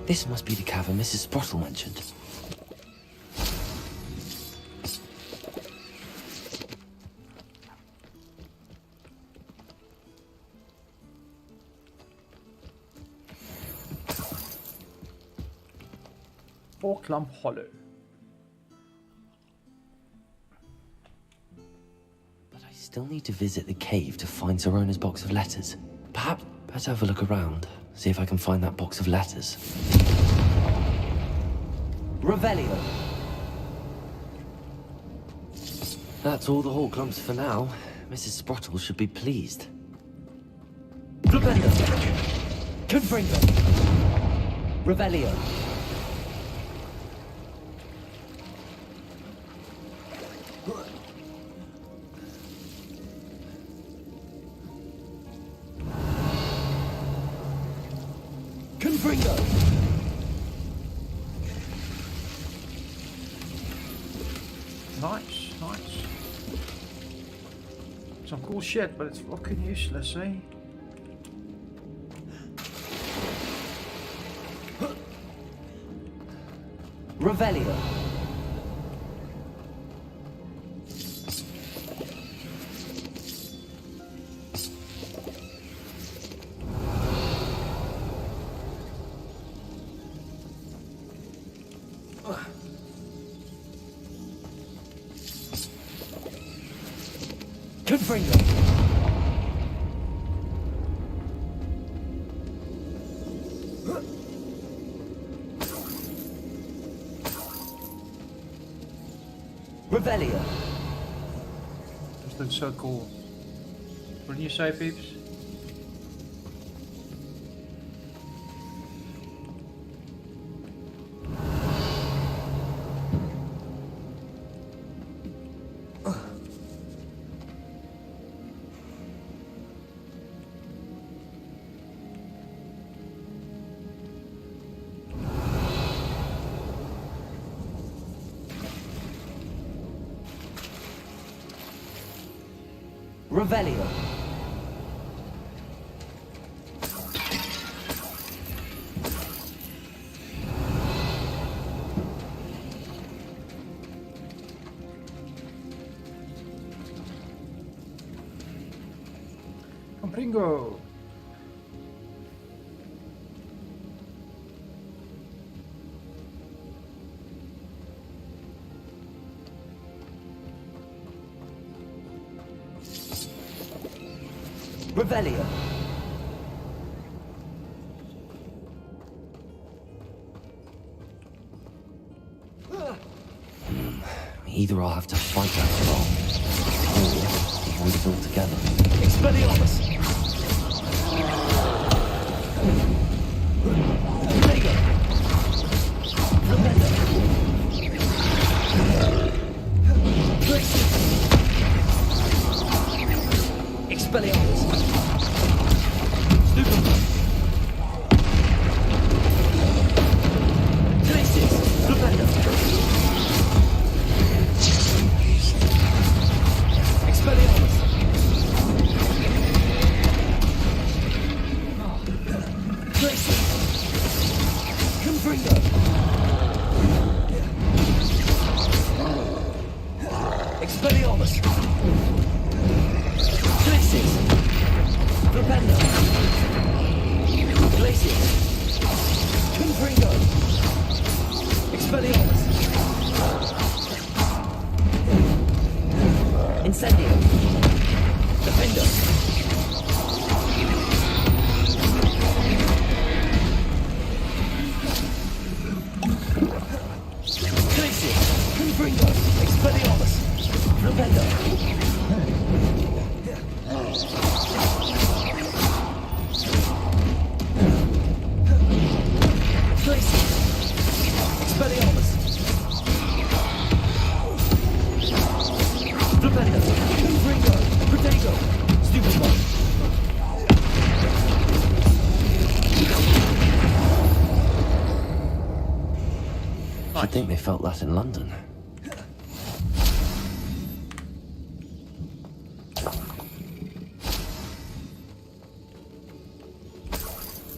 This must be the cavern Mrs. Sprottle mentioned. Forklump Hollow. But I still need to visit the cave to find Zerona's box of letters. Perhaps better have a look around, see if I can find that box of letters. Revelio. That's all the Hawklumps for now. Mrs. Sprottle should be pleased. Flabendo. Confringo. Revelio. Confringo. Nice, nice. Some cool shit, but it's fucking useless, eh? Revelio. Confringo. Revelio. This looks so cool. Wouldn't you say, peeps? Revelio. Ringo. Revelio. Either I'll have to fight that troll, or hold it all together. Expelliarmus! Omega! Tremendo! Expelliarmus! Stupefy! Glacius! Tremendo! Expelliarmus! Glacius! Confringo! Expelliarmus! Glacius! Flipendo! Glacius! Confringo! Expelliarmus! Incendio! Defendo! Glacius! Confringo! Expelliarmus! Flipendo! Glacius! Expelliarmus! Flipendo! Confringo! Protego! Stupefy! I think they felt that in London.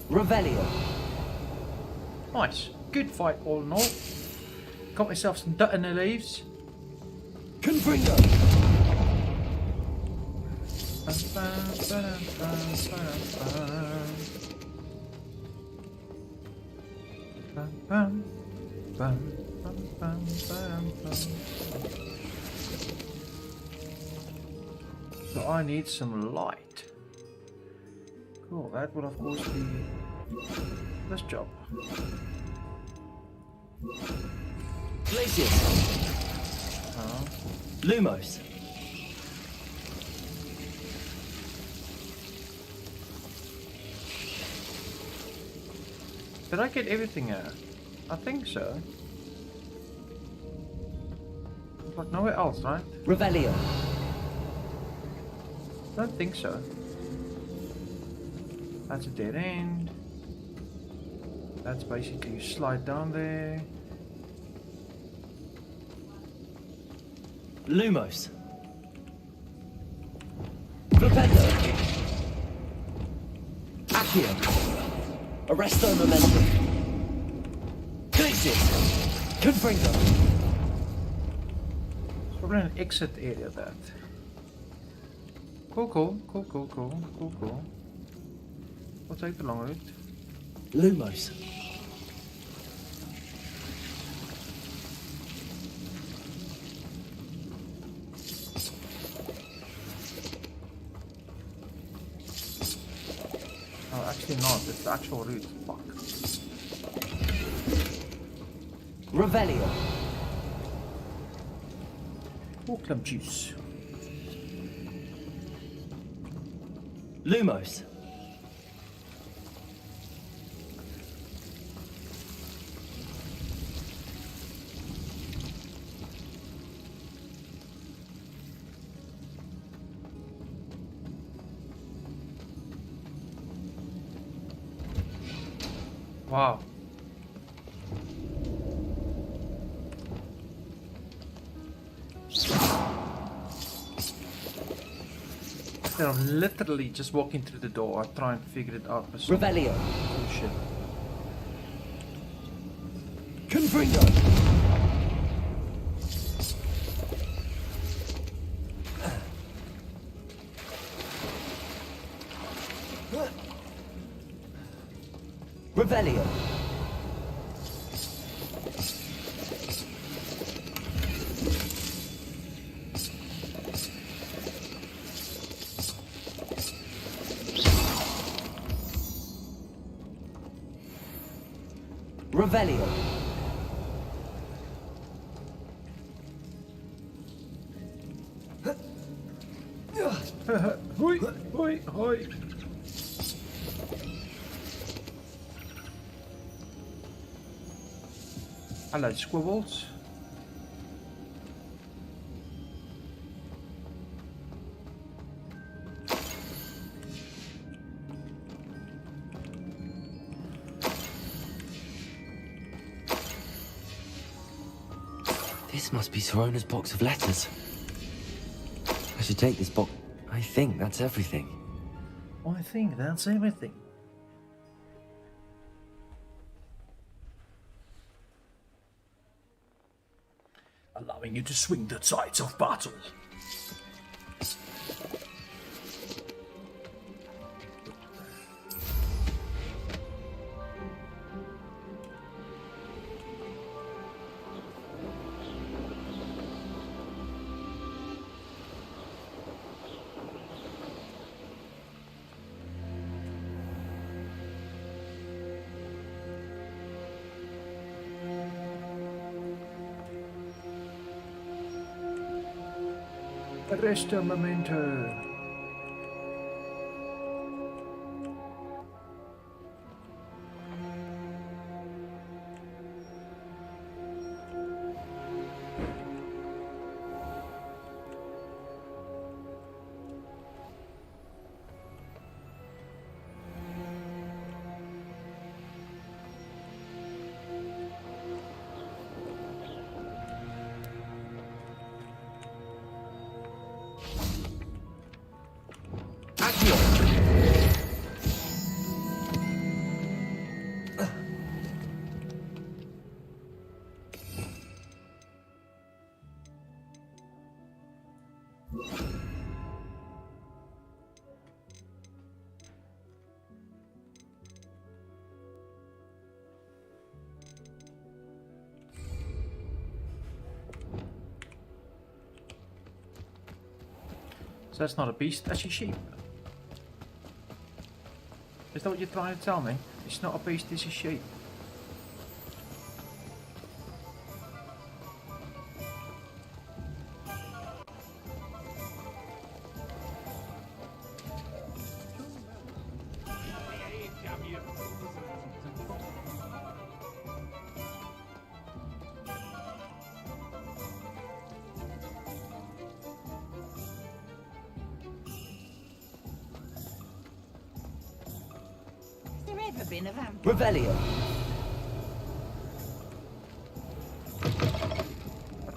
Revelio. Nice. Good fight all in all. Got myself some dut in the leaves. Confringo. So I need some light. Cool, that will of course be this job. Glacius. Lumos. Did I get everything out? I think so. But nowhere else, right? Revelio. Don't think so. That's a dead end. That's basically you slide down there. Lumos. Flipendo. Accio. Arresto Momentum. Glacius. Confringo. It's probably an exit area that. Cool. We'll take the long route. Lumos. Oh, actually not. It's the actual route. Fuck. Revelio. Auckland juice. Lumos. Wow. I'm literally just walking through the door, trying to figure it out. Revelio. Bullshit. Confringo. Revelio. Hoi, hoi, hoi. Hello, squibbles. This must be Sorona's box of letters. I should take this box. I think that's everything. I think that's everything. Allowing you to swing the sides of battle. Resto memento. So that's not a beast, that's a sheep. Is that what you're trying to tell me? It's not a beast, it's a sheep. Revelio.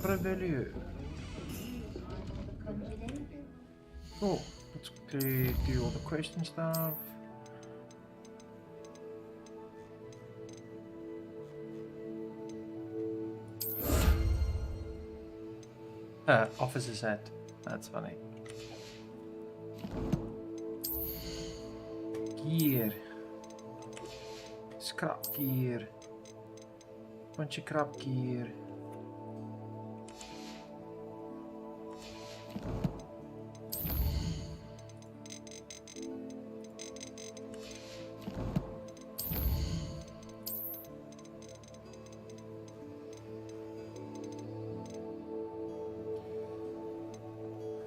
Revelio. Cool. Let's quickly do all the question stuff. Officer's head. That's funny. Gear. Scrap gear. Bunch of crap gear.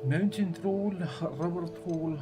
Mountain troll, rubber troll.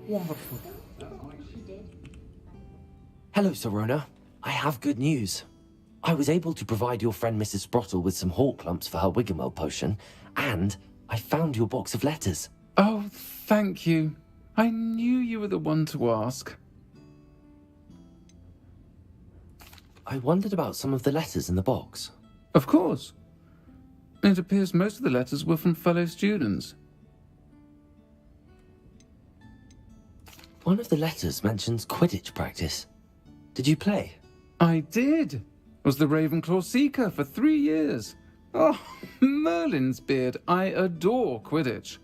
Wonderful. Hello, Sorona. I have good news. I was able to provide your friend Mrs. Sprottle with some hawk lumps for her Wiggenweld potion, and I found your box of letters. Oh, thank you. I knew you were the one to ask. I wondered about some of the letters in the box. Of course. It appears most of the letters were from fellow students. One of the letters mentions Quidditch practice. Did you play? I did. Was the Ravenclaw Seeker for 3 years. Oh, Merlin's beard. I adore Quidditch.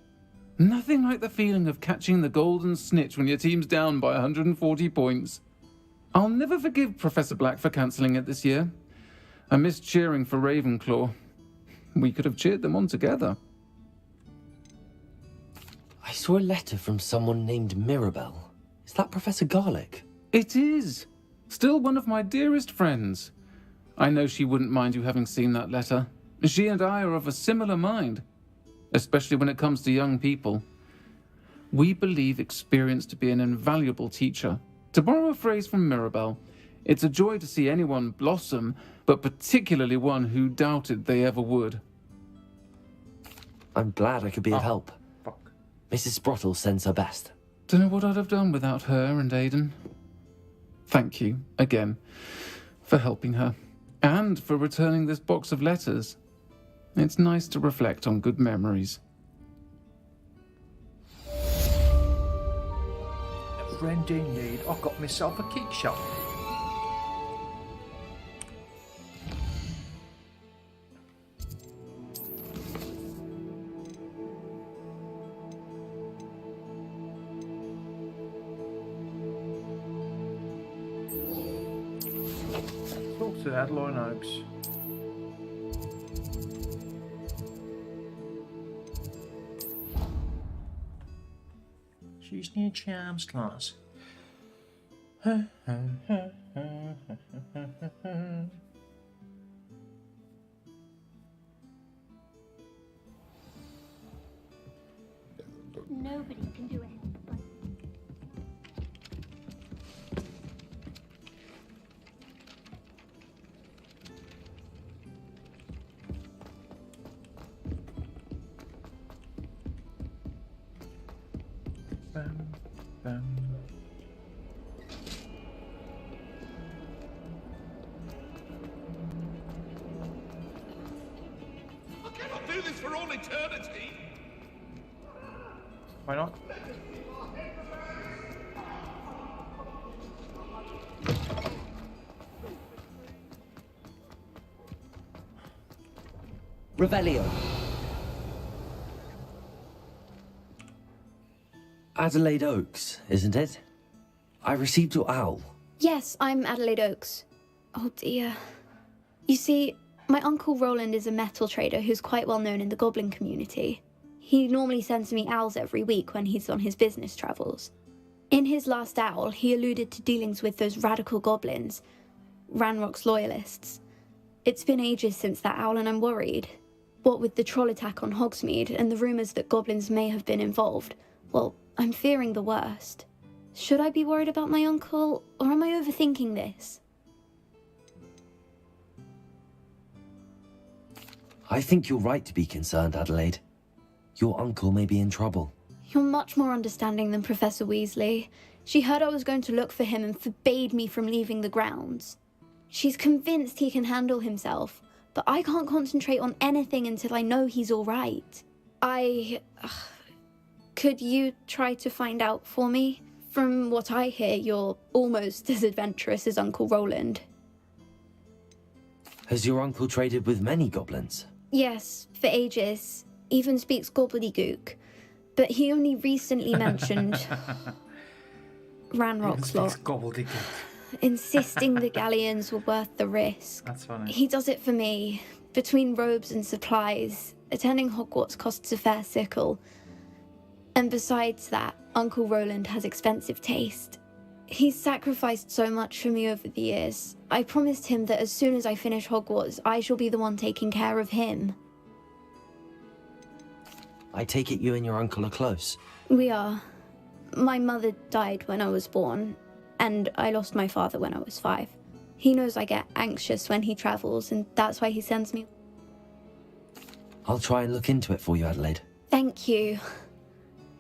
Nothing like the feeling of catching the golden snitch when your team's down by 140 points. I'll never forgive Professor Black for cancelling it this year. I missed cheering for Ravenclaw. We could have cheered them on together. I saw a letter from someone named Mirabelle. Is that Professor Garlick? It is. Still one of my dearest friends. I know she wouldn't mind you having seen that letter. She and I are of a similar mind, especially when it comes to young people. We believe experience to be an invaluable teacher. To borrow a phrase from Mirabelle, it's a joy to see anyone blossom, but particularly one who doubted they ever would. I'm glad I could be of help. Fuck. Mrs. Sprottle sends her best. Don't know what I'd have done without her and Aidan. Thank you, again, for helping her, and for returning this box of letters. It's nice to reflect on good memories. A friend in need. I got myself a cake shop. Talk to Adeline Oaks. She's near Charms class. Nobody can do it. I cannot do this for all eternity. Why not? Revelio. Adelaide Oaks, isn't it? I received your owl. Yes, I'm Adelaide Oaks. Oh dear. You see, my Uncle Roland is a metal trader who's quite well known in the goblin community. He normally sends me owls every week when he's on his business travels. In his last owl, he alluded to dealings with those radical goblins, Ranrock's loyalists. It's been ages since that owl and I'm worried. What with the troll attack on Hogsmeade and the rumours that goblins may have been involved, well, I'm fearing the worst. Should I be worried about my uncle, or am I overthinking this? I think you're right to be concerned, Adelaide. Your uncle may be in trouble. You're much more understanding than Professor Weasley. She heard I was going to look for him and forbade me from leaving the grounds. She's convinced he can handle himself, but I can't concentrate on anything until I know he's all right. Could you try to find out for me? From what I hear, you're almost as adventurous as Uncle Roland. Has your uncle traded with many goblins? Yes, for ages. Even speaks gobbledygook. But he only recently mentioned Ranrock's lot, insisting the galleons were worth the risk. That's funny. He does it for me. Between robes and supplies, attending Hogwarts costs a fair sickle. And besides that, Uncle Roland has expensive taste. He's sacrificed so much for me over the years. I promised him that as soon as I finish Hogwarts, I shall be the one taking care of him. I take it you and your uncle are close. We are. My mother died when I was born, and I lost my father when I was 5. He knows I get anxious when he travels, and that's why he sends me. I'll try and look into it for you, Adelaide. Thank you.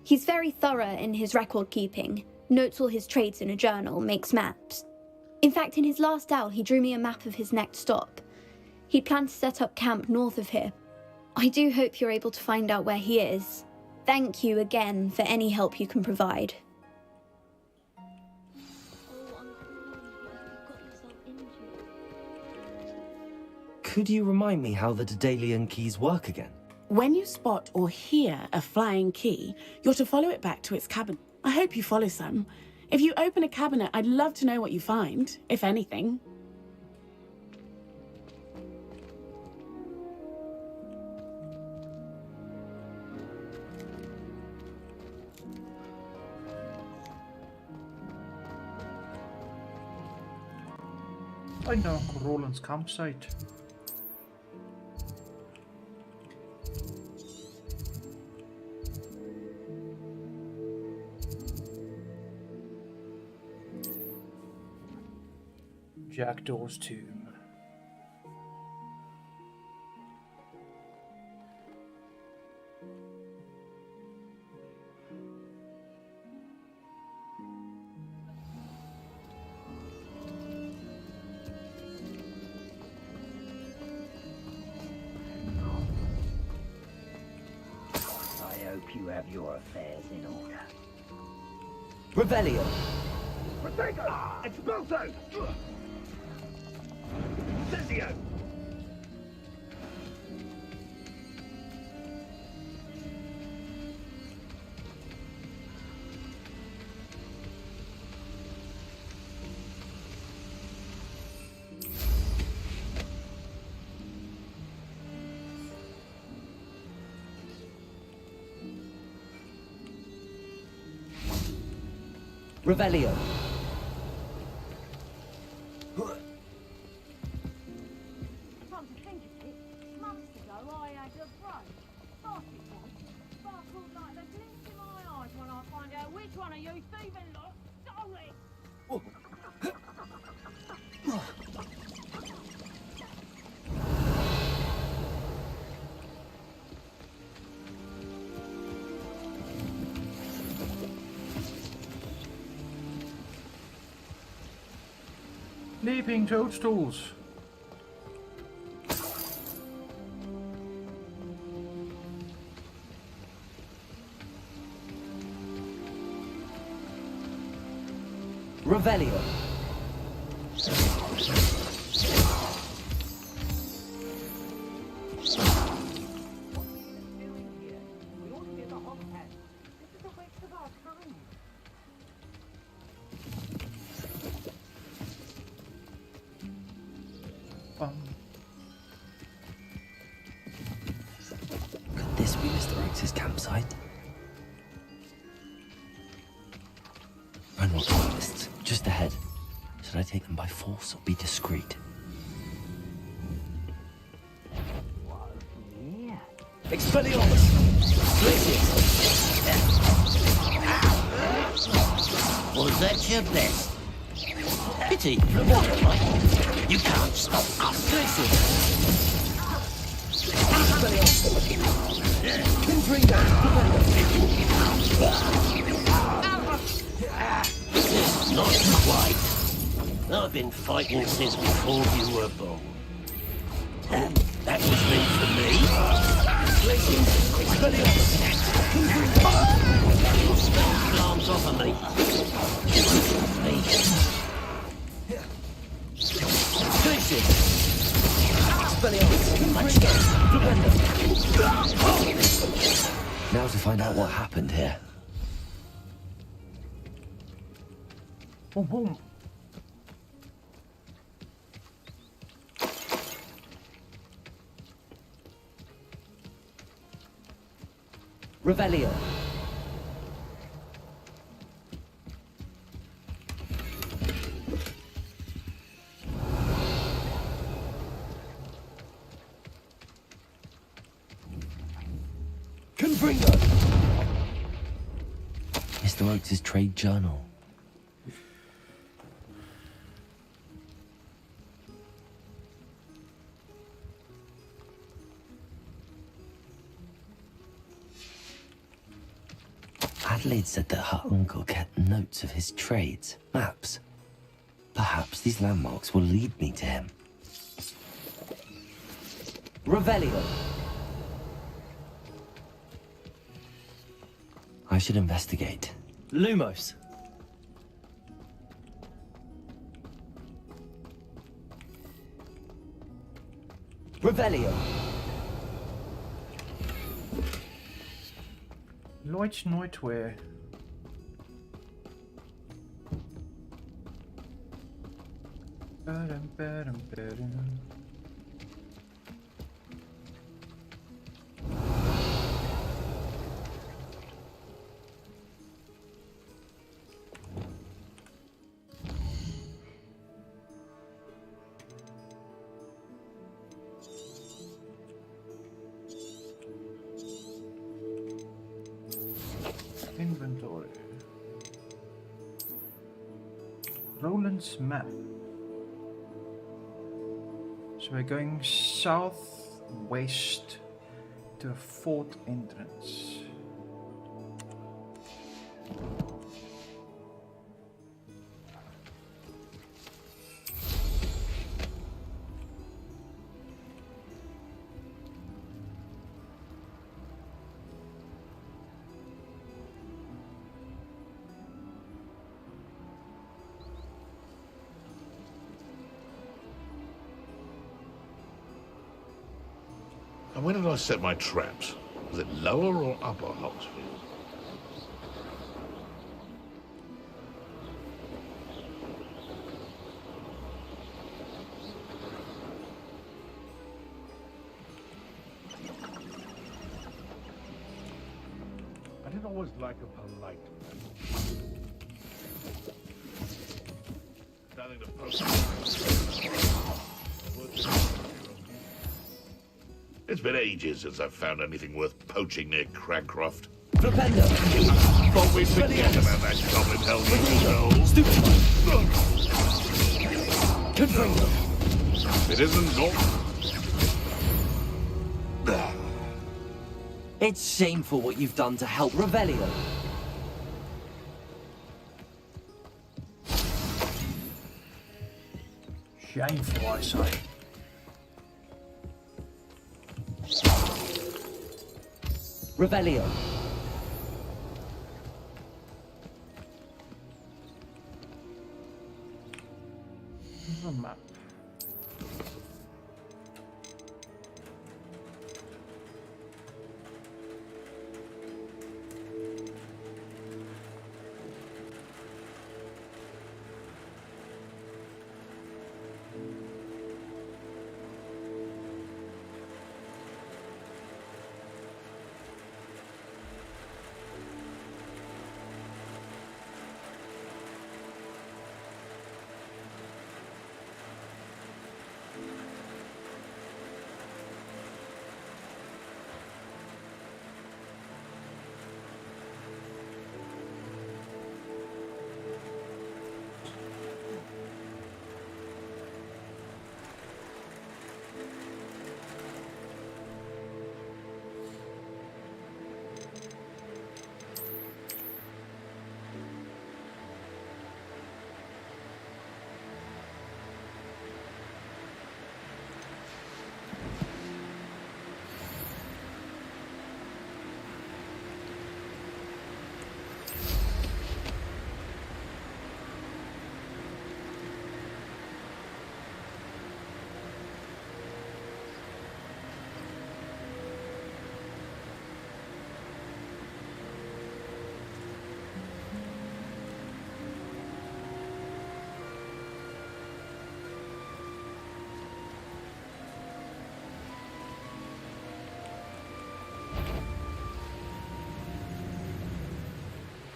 He's very thorough in his record keeping, notes all his trades in a journal, makes maps. In fact, in his last owl, he drew me a map of his next stop. He'd planned to set up camp north of here. I do hope you're able to find out where he is. Thank you again for any help you can provide. Could you remind me how the Daedalian keys work again? When you spot or hear a flying key, you're to follow it back to its cabinet. I hope you follow some. If you open a cabinet, I'd love to know what you find, if anything. I know Uncle Roland's campsite. Jackdaw's tomb. I hope you have your affairs in order. Revelio! Protego! Expulso! Sensio! Revelio! Come to think of it, months ago I had a brunch. Basketball. Sparkled like the glint in my eyes when I find out which one of you thieving lot stole it. Leaping toadstools. Revelio! Could this be Mr. Oakes' campsite? Renwell tourists, just ahead. Should I take them by force or be discreet? Expelliarmus! Was that your best? Pity. You can't stop us. Not quite. I've been fighting since before you were born. That was meant for me. Spell alarms off of me. Now to find out what happened here. Boom, boom. Revelio. Confringo. Mr. Oakes' trade journal. Adelaide said that her uncle kept notes of his trades, maps. Perhaps these landmarks will lead me to him. Revelio. I should investigate. Lumos. Revelio. Lloyd's Nightwear. Inventory. Roland's map. So we're going southwest to a fort entrance. And where did I set my traps? Was it lower or upper Hogsfield? I didn't always like a polite man. Nothing to post. It's been ages since I've found anything worth poaching near Cragcroft. Flipendo! Thought we'd forget about that goblin hell Confringo! It isn't gone. It's shameful what you've done to help Revelio. Shameful, I say. Revelio. The map.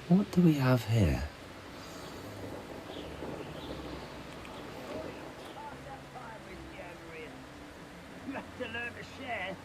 What do we have here? You have to learn to share.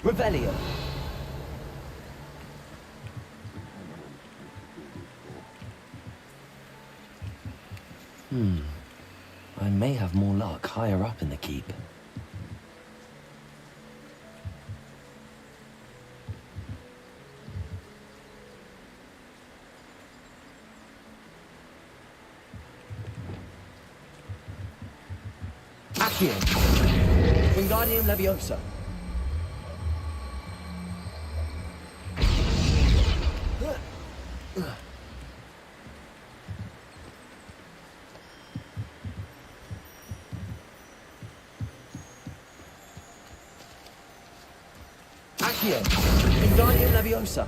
Revelio. I may have more luck higher up in the keep. Accio. Wingardium Leviosa. Accio. Wingardium Leviosa.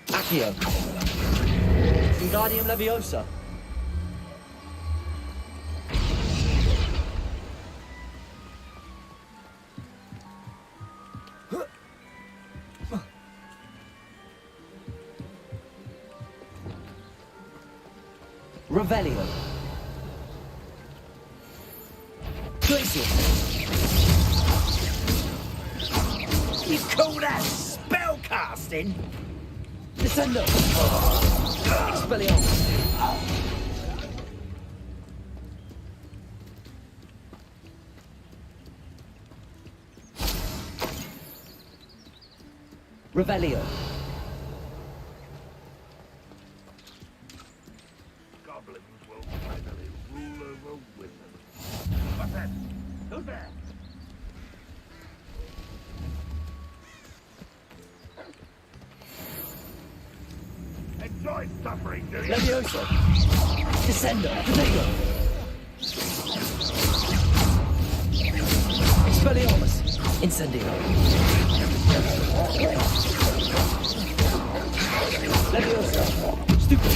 Accio. Wingardium Leviosa. Revelio. Glacier. You call that spell casting? Descendo. Expelliarmus. Revelio. Goblins will finally rule over wizards. What's that? Who's there? Enjoy suffering, do you? Leviosa. Descendo. Protego. Expelliarmus. Incendio. Leviosa. Stupid.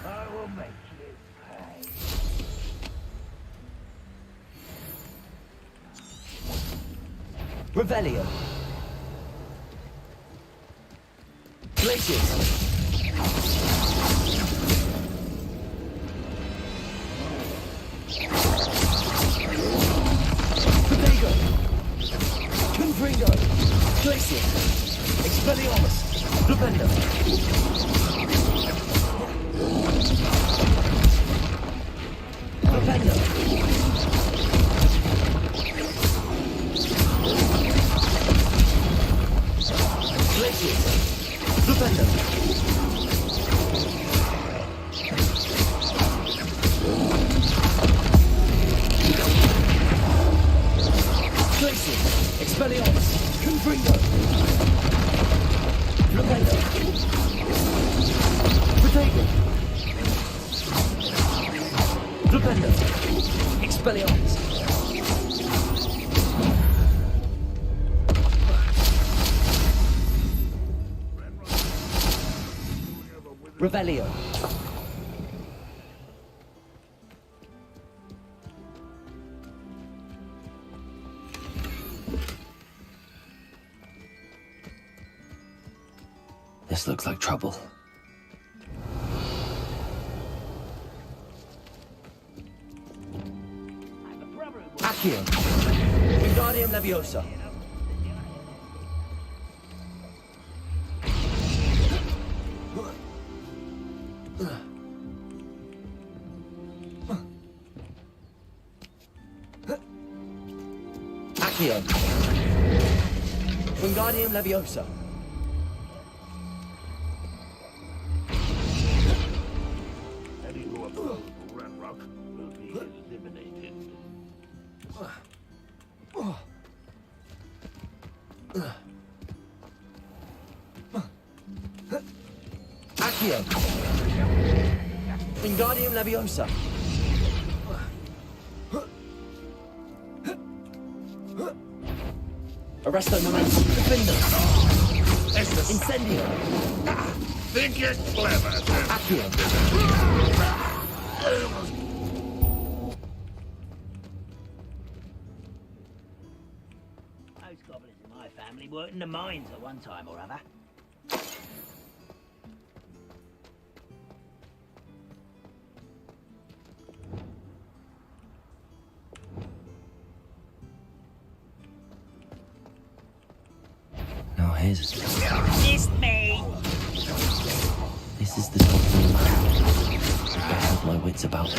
I will make you pay. Revelio. Glaciers. Protego. Confringo. Glacier. Expelliarmus. Flipendo. Flipendo. Glacier. Flipendo. Glacier. Expelliarmus. Confringo. Flipendo. Protego. Flipendo. Expelliarmus. Revelio. This looks like trouble. Accio. Wingardium Leviosa. Accio. Wingardium Leviosa. Any who oppose Ranrock will be eliminated. Accio. Wingardium Leviosa. Arresto Momentum. Defender. Incendio. Think you're clever, Those goblins in my family worked in the mines at one time or other. Now here's... It's me! This is the top of the map. I have my wits about me.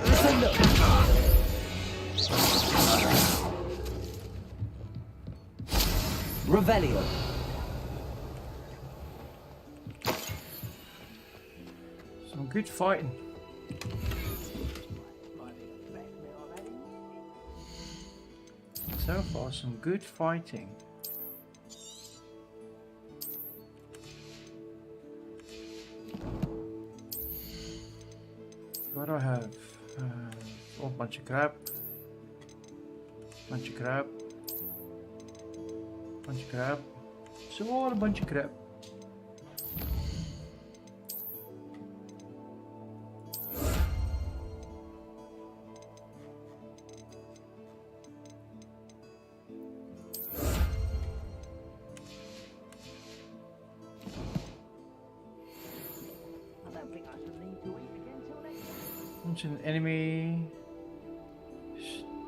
Listen, look. Revelio. Some good fighting. So far, some good fighting. What do I have? Oh, bunch of crap. Bunch of crap. Bunch of crap. So all a bunch of crap. An enemy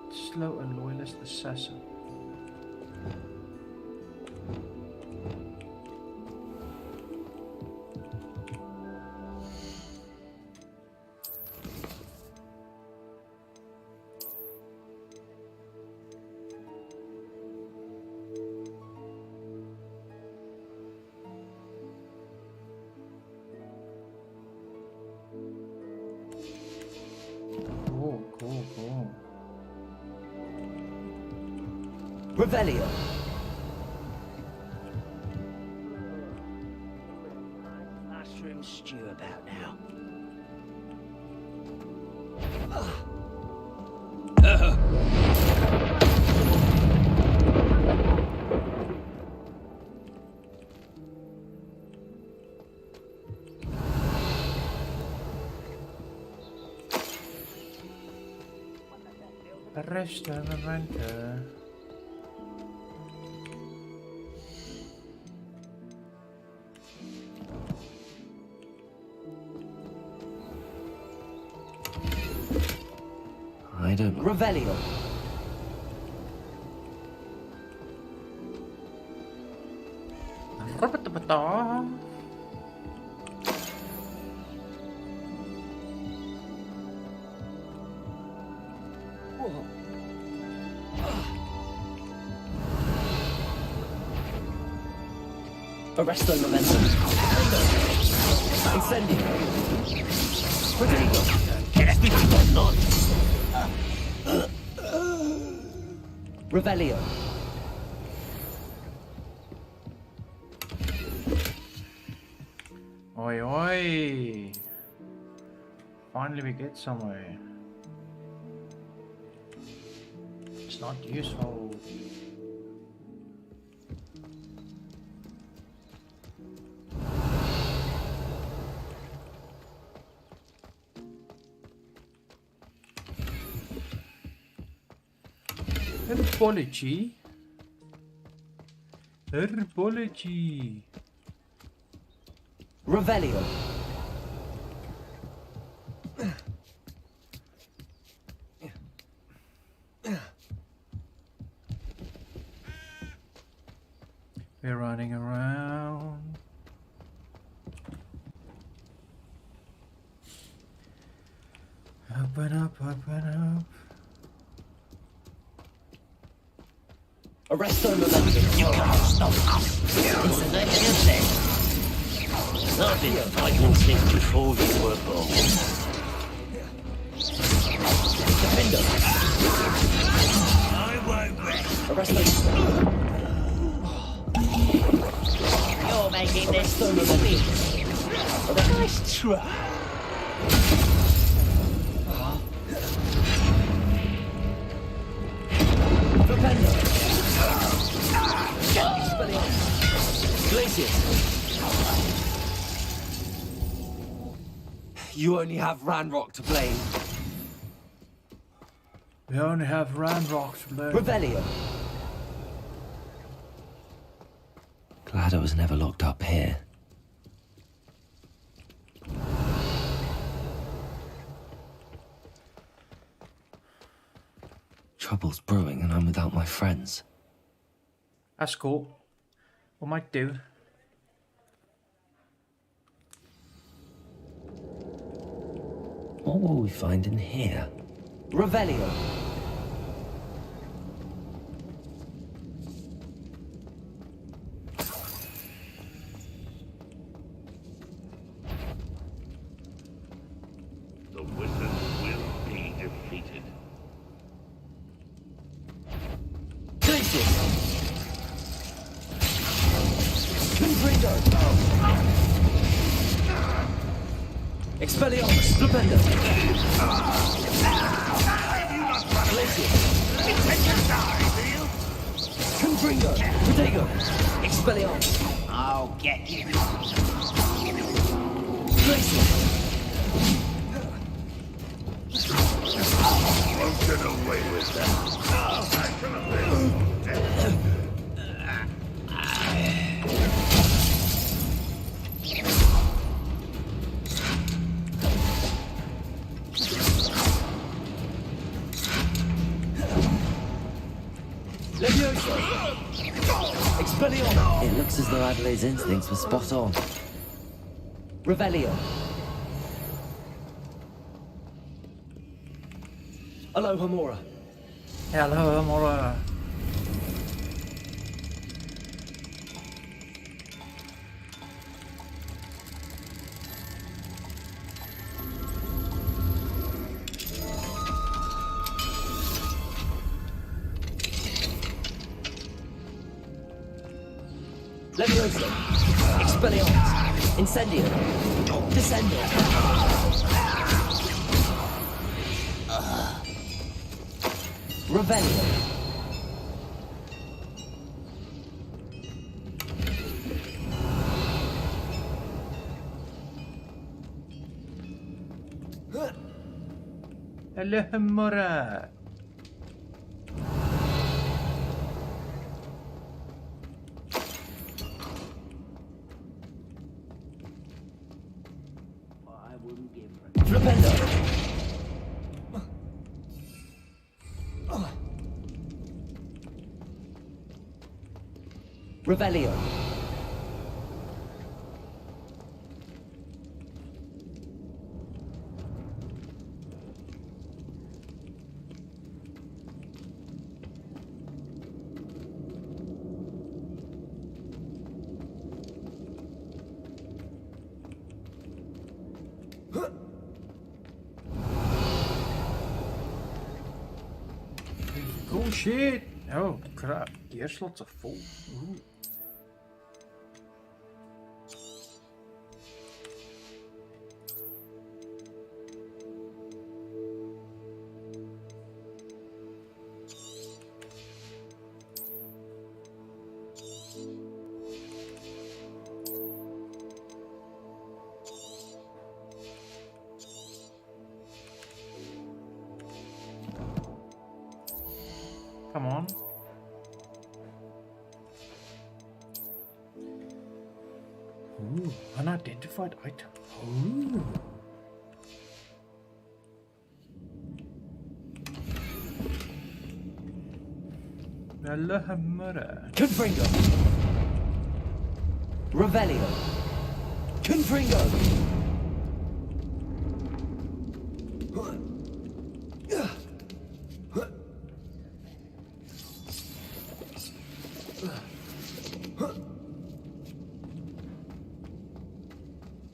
slow and loyalist assassin. Cool. Revelio. Mushroom stew about now. Restaurant. I don't... Revelio. Arresto momentum. Incendio. Protego. Revelio. Oi, oi. Finally we get somewhere. It's not useful. Herbology. Revelio. We're running around. Open up. Arresto momentum. You can't stop us. It's a negative thing. I've been fighting since before you were born. Defender. I won't rest. Arresto. You're making this nice try. Defender. You only have Ranrock to blame. We only have Ranrock to blame. Revelio. Glad I was never locked up here. Trouble's brewing and I'm without my friends. That's cool. What might do? What will we find in here? Revelio. The wizard will be defeated. Expelliarmus, Stupendo. Confringo, Protego, Expelliarmus. I'll get you. Won't get away with that. It looks as though Adelaide's instincts were spot on. Revelio. Aloha Mora. Hello, Mora. Levioso. Expelliarmus. Incendio. Descendo. Revelio. Hello, Mora. Revelio. Oh shit! Oh crap! Gear slots are full. Ooh. Come on. Ooh, unidentified item. Ooh. Alhamdulillah. Confringo. Revelio. Confringo.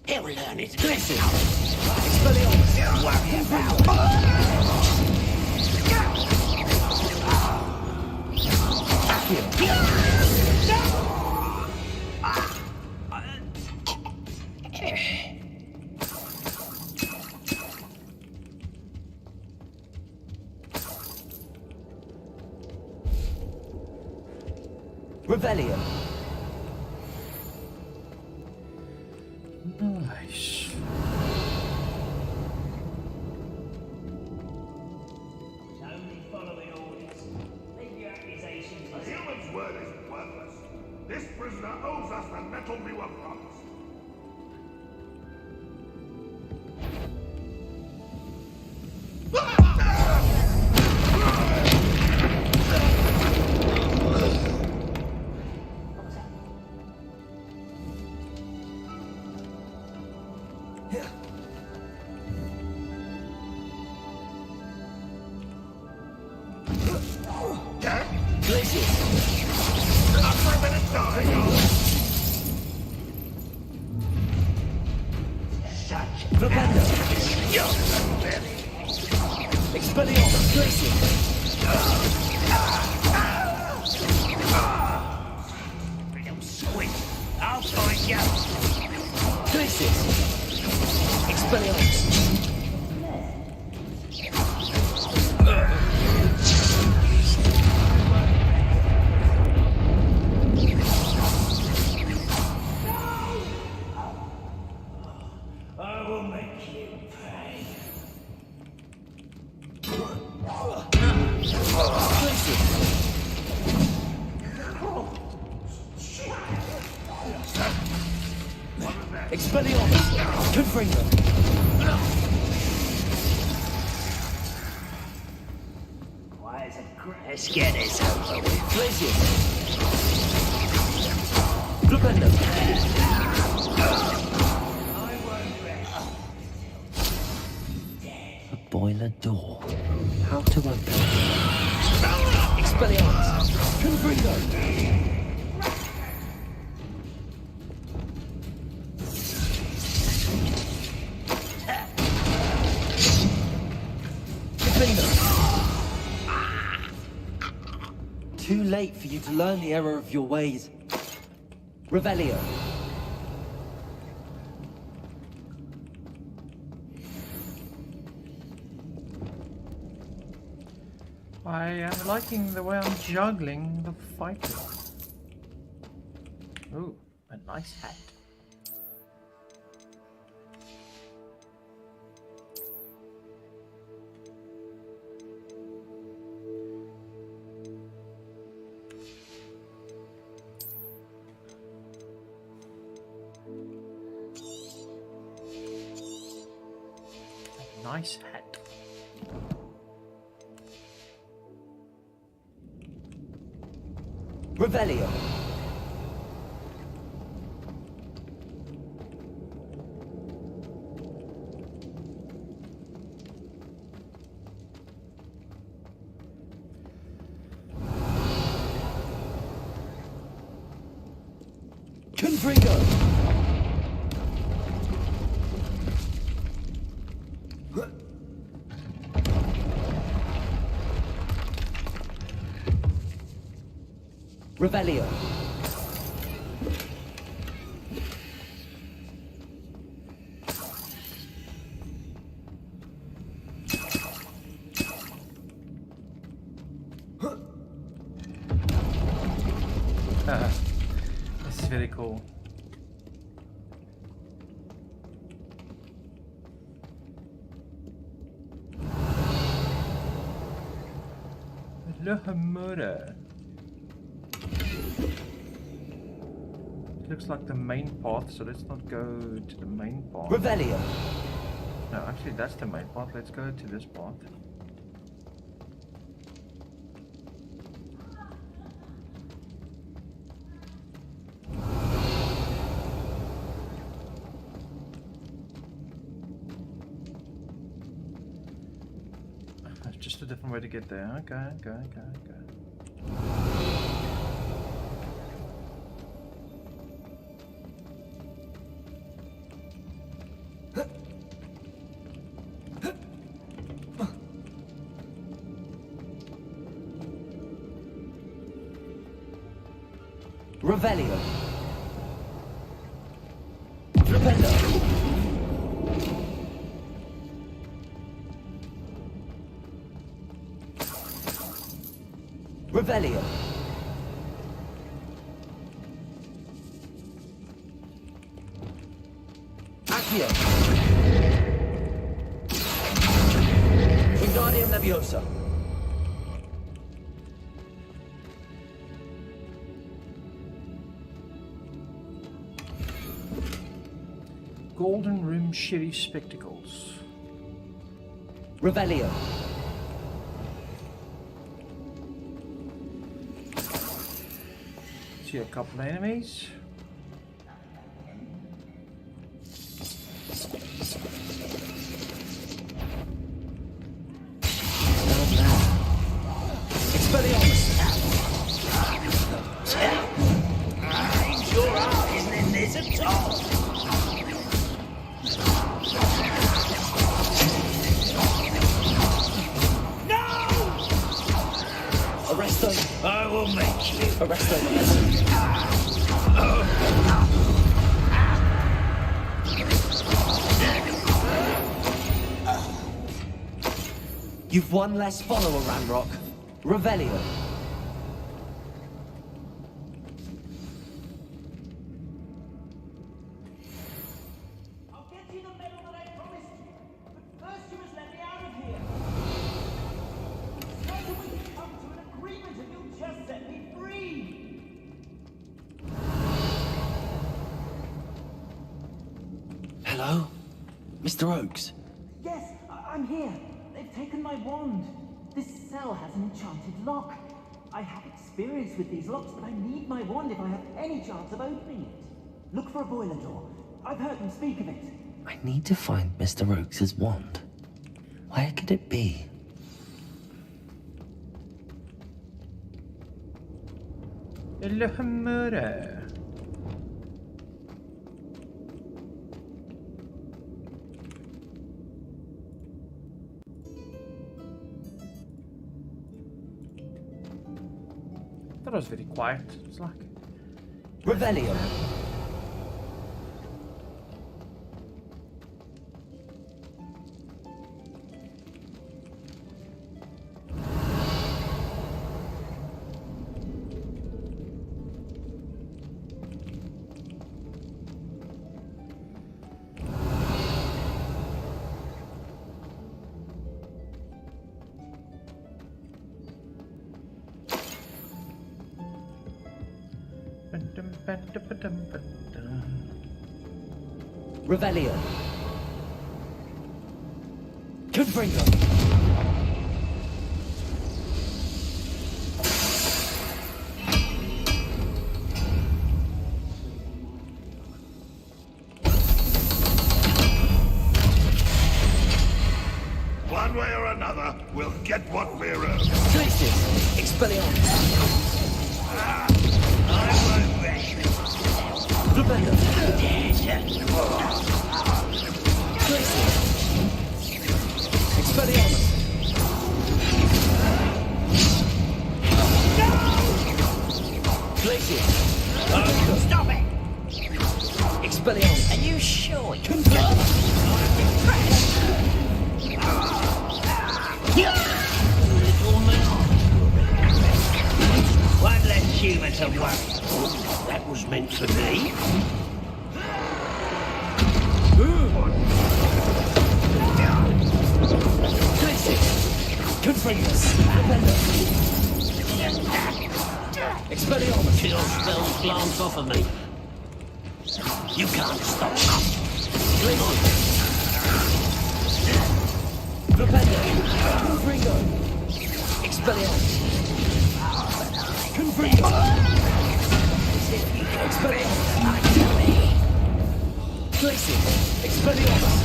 He'll learn it. Listen. Expelliarmus. Worry about. Revelio. Nice. Only following orders. Leave your accusations. A human's word is worthless. This prisoner owes us the metal we were promised. I'll find you. Glaciers. Expelliarmus. I will make you pay. Expelliarmus. Confringo. Why is it great? Let's get this over with. Glaciers. Flipendo. A boiler door. How to open it? Expelliarmus. Confringo. Too late for you to learn the error of your ways. Revelio. I am liking the way I'm juggling the fighting. Ooh, a nice hat. Nice hat. Revelio. Confringo. Revelio. This is very cool. Lohamura. Looks like the main path, so let's not go to the main path. Revelio. No, actually that's the main path. Let's go to this path. That's just a different way to get there. Okay. Revelio. Flipendo. Revelio. Accio. Wingardium Leviosa. Golden rim shitty spectacles. Revelio. See a couple of enemies. Your art isn't in this at all. Arrest them. I will make you. Arrest them. You've one less follower, Ranrock. Revelio. I'll get you the medal that I promised you. But first you must let me out of here. So that we can come to an agreement and you'll just set me free. Hello? Mr. Oakes? Yes, I'm here. They've taken my wand. This cell has an enchanted lock. I have experience with these locks, but I need my wand if I have any chance of opening it. Look for a boiler door. I've heard them speak of it. I need to find Mr. Oakes' wand. Where could it be? الحمراء. I thought it was very quiet. It's like Revelio. Revelio. Confringo. One way or another, we'll get what we're owed. Glacius. Expelliarmus. I won't rest. Rebecca. Glacius. Expelliarmus. Glacius. Stop it! Expelliarmus. Are you sure you can little man? One less human to worry. That was meant for me. Confringus. Expelliarmus. Chill spells glance off of me. You can't stop me. Propender. Confringo. Expelliarmus. Confringo. Expelliarmus. Glacius. Expelliarmus.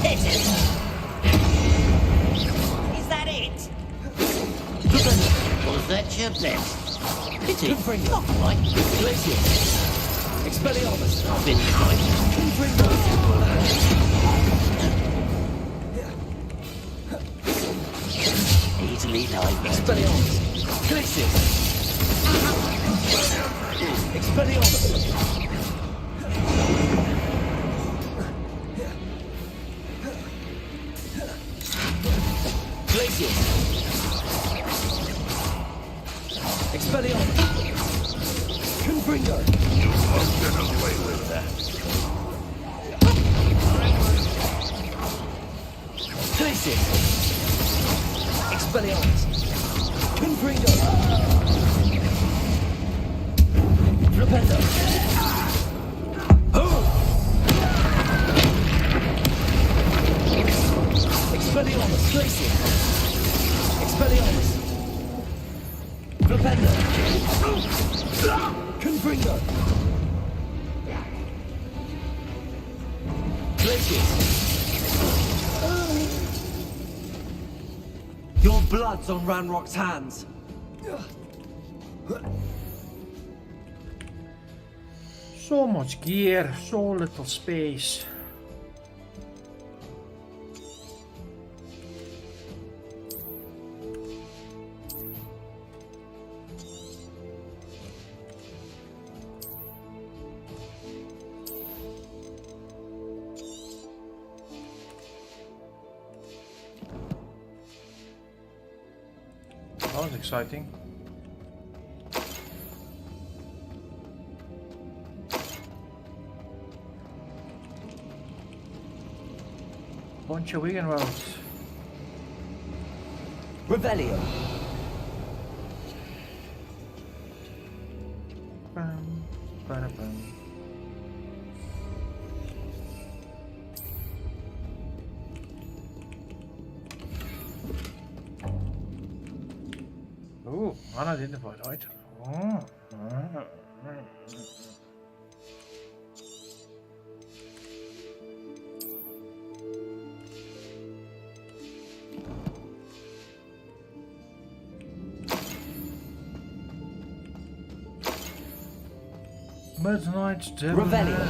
Hit it! Is that it? Propender. Was that your best? Hit it. Confringo. Not quite. Glacius. Expelliarmus. Been quite. Confringo. Easily diverted. Expelliarmus. Glacius. Expelliarmus. Glacius. Expelliarmus. Confringo. You won't get away with that. Glacius. Expelliarmus. Confringo. Flipendo. Expelliarmus. Glacius. Expelliarmus. Flipendo. Confringo. Glacius. Your blood's on Ranrock's hands. So much gear, so little space. That was exciting. Bunch of vegan roads. Revelio. Bam, bada bam. Oh, unidentified item. Oh. Midnight Revelio.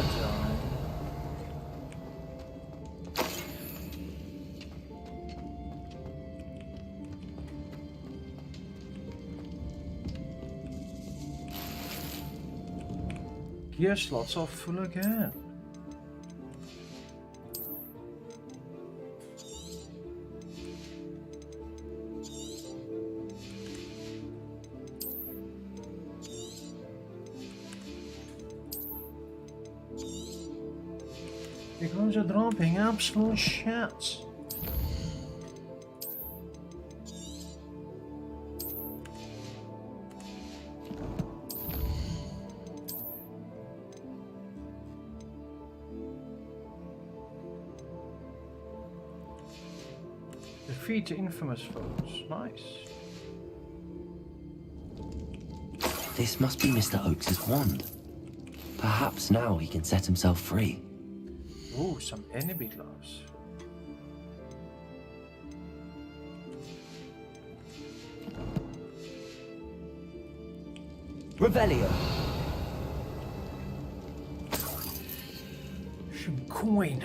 Gear slots are full again. Because you're dropping absolute shit. Defeat the infamous foes. Nice. This must be Mr. Oakes' wand. Perhaps now he can set himself free. Ooh, some enemy gloves. Revelio. Some coin.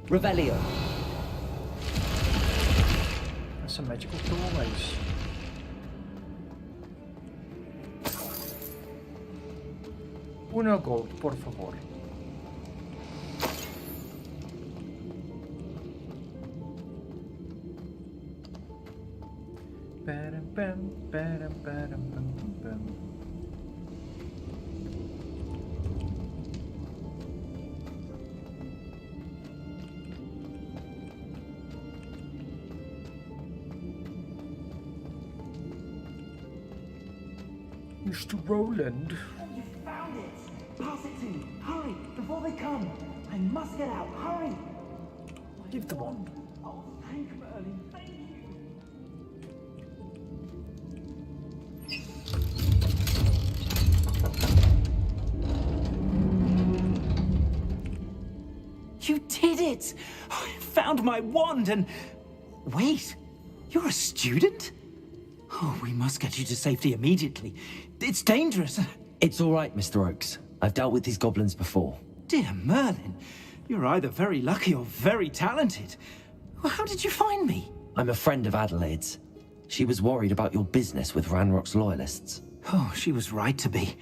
Revelio. That's a magical doorways. Uno gold, por favor. Bam, bam, bam, bam, bam, bam. Mr. Roland. You found it! Pass it to me! Hurry! Before they come! I must get out! Hurry! Give the wand. Oh, thank Merlin! Thank you! You did it! I found my wand and... Wait! You're a student? Oh, we must get you to safety immediately. It's dangerous. It's all right, Mr. Oakes. I've dealt with these goblins before. Dear Merlin, you're either very lucky or very talented. How did you find me? I'm a friend of Adelaide's. She was worried about your business with Ranrock's loyalists. Oh, she was right to be.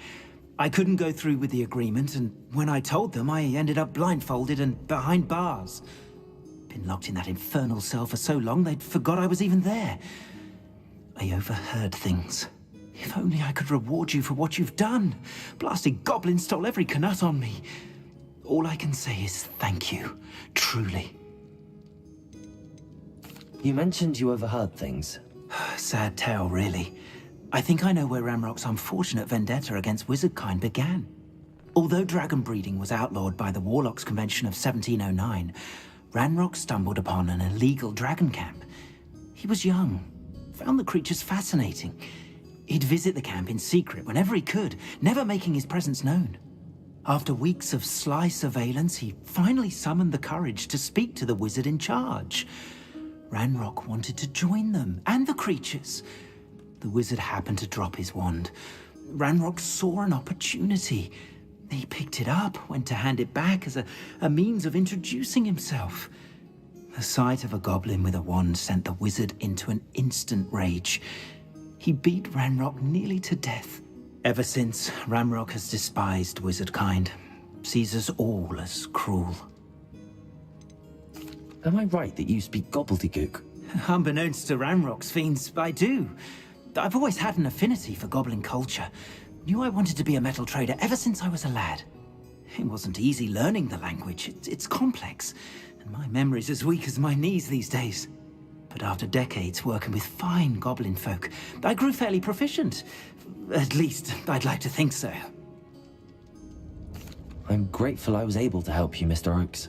I couldn't go through with the agreement, and when I told them, I ended up blindfolded and behind bars. Been locked in that infernal cell for so long, they'd forgot I was even there. I overheard things. If only I could reward you for what you've done. Blasted goblins stole every Knut on me. All I can say is thank you, truly. You mentioned you overheard things. Sad tale, really. I think I know where Ranrock's unfortunate vendetta against wizardkind began. Although dragon breeding was outlawed by the Warlocks Convention of 1709, Ranrock stumbled upon an illegal dragon camp. He was young, found the creatures fascinating. He'd visit the camp in secret whenever he could, never making his presence known. After weeks of sly surveillance, he finally summoned the courage to speak to the wizard in charge. Ranrock wanted to join them, and the creatures. The wizard happened to drop his wand. Ranrock saw an opportunity. He picked it up, went to hand it back as a means of introducing himself. The sight of a goblin with a wand sent the wizard into an instant rage. He beat Ranrock nearly to death. Ever since, Ranrock has despised wizardkind, sees us all as cruel. Am I right that you speak gobbledygook? Unbeknownst to Ranrock's fiends, I do. I've always had an affinity for goblin culture. Knew I wanted to be a metal trader ever since I was a lad. It wasn't easy learning the language. It's complex, and my memory's as weak as my knees these days. But after decades working with fine goblin folk, I grew fairly proficient. At least, I'd like to think so. I'm grateful I was able to help you, Mr. Oakes.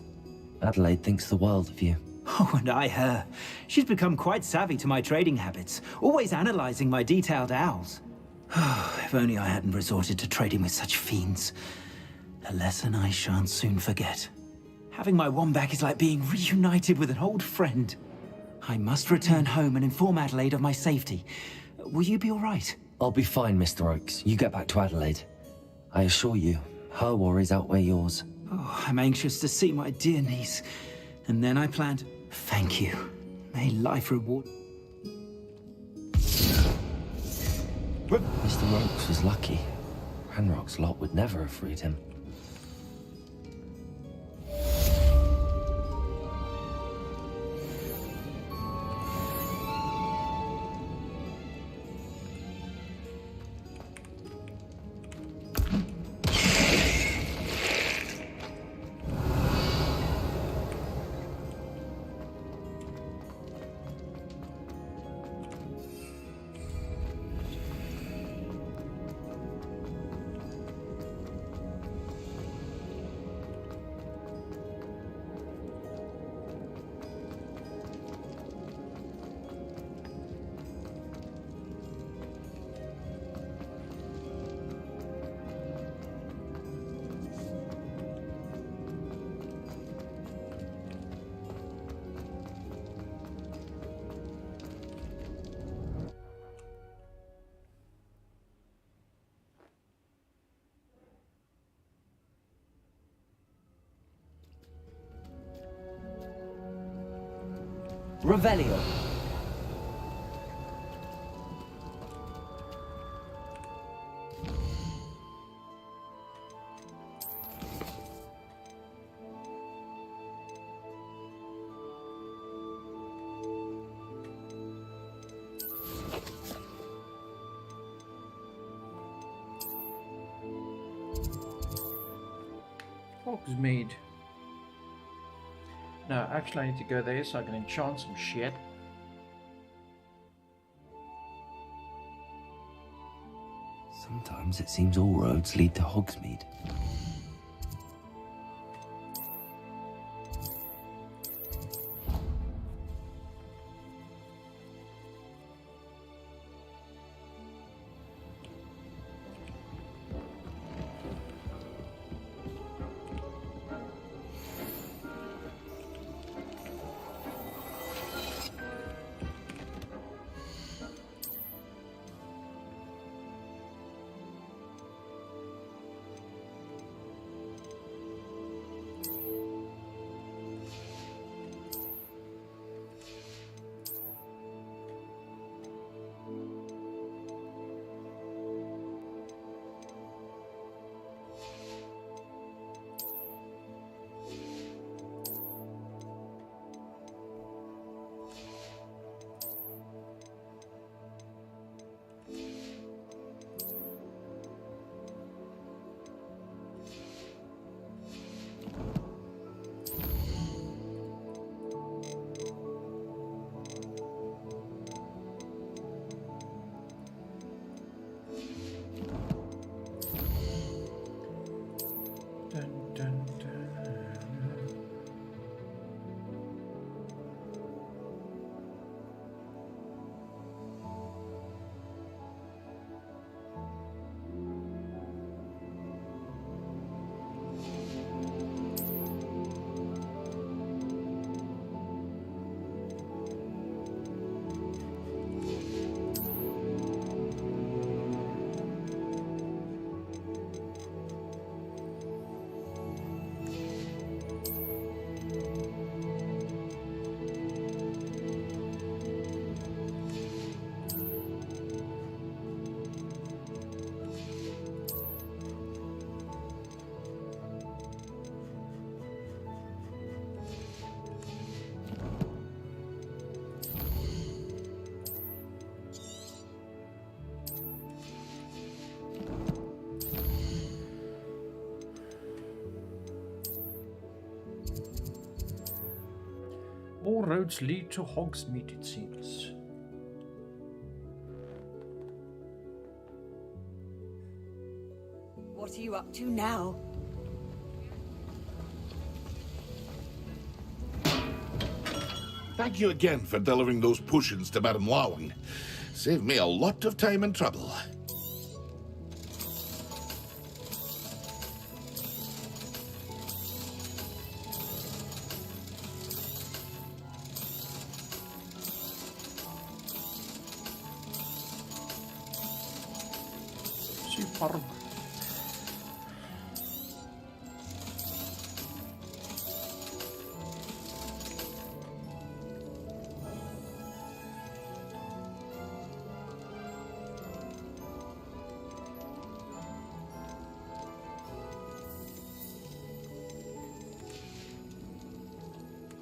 Adelaide thinks the world of you. Oh, and I her. She's become quite savvy to my trading habits, always analyzing my detailed owls. If only I hadn't resorted to trading with such fiends. A lesson I shan't soon forget. Having my wand back is like being reunited with an old friend. I must return home and inform Adelaide of my safety. Will you be all right? I'll be fine, Mr. Oakes. You get back to Adelaide. I assure you, her worries outweigh yours. Oh, I'm anxious to see my dear niece. And then I planned... Thank you. May life reward... Mr. Oakes was lucky. Ranrock's lot would never have freed him. Revelio. Hogsmeade. No, actually I need to go there so I can enchant some shit. Sometimes it seems all roads lead to Hogsmeade. all roads lead to Hogsmeade, it seems. What are you up to now? Thank you again for delivering those potions to Madame Lawing. Saved me a lot of time and trouble. Superb.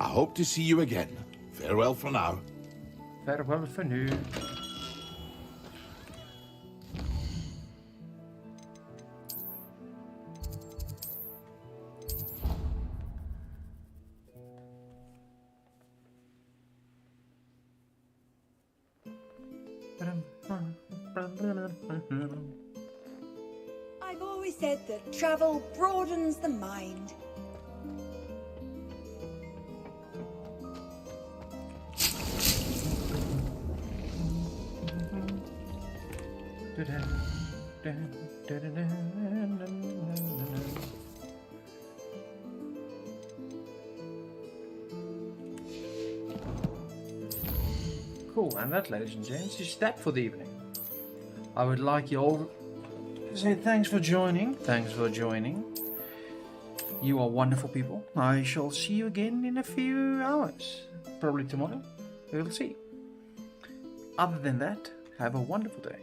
I hope to see you again. Farewell for now. Farewell for nu. I've always said that travel broadens the mind. Cool, and that, ladies and gents, is that for the evening. I would like you all to say thanks for joining. Thanks for joining. You are wonderful people. I shall see you again in a few hours. Probably tomorrow. We'll see. Other than that, have a wonderful day.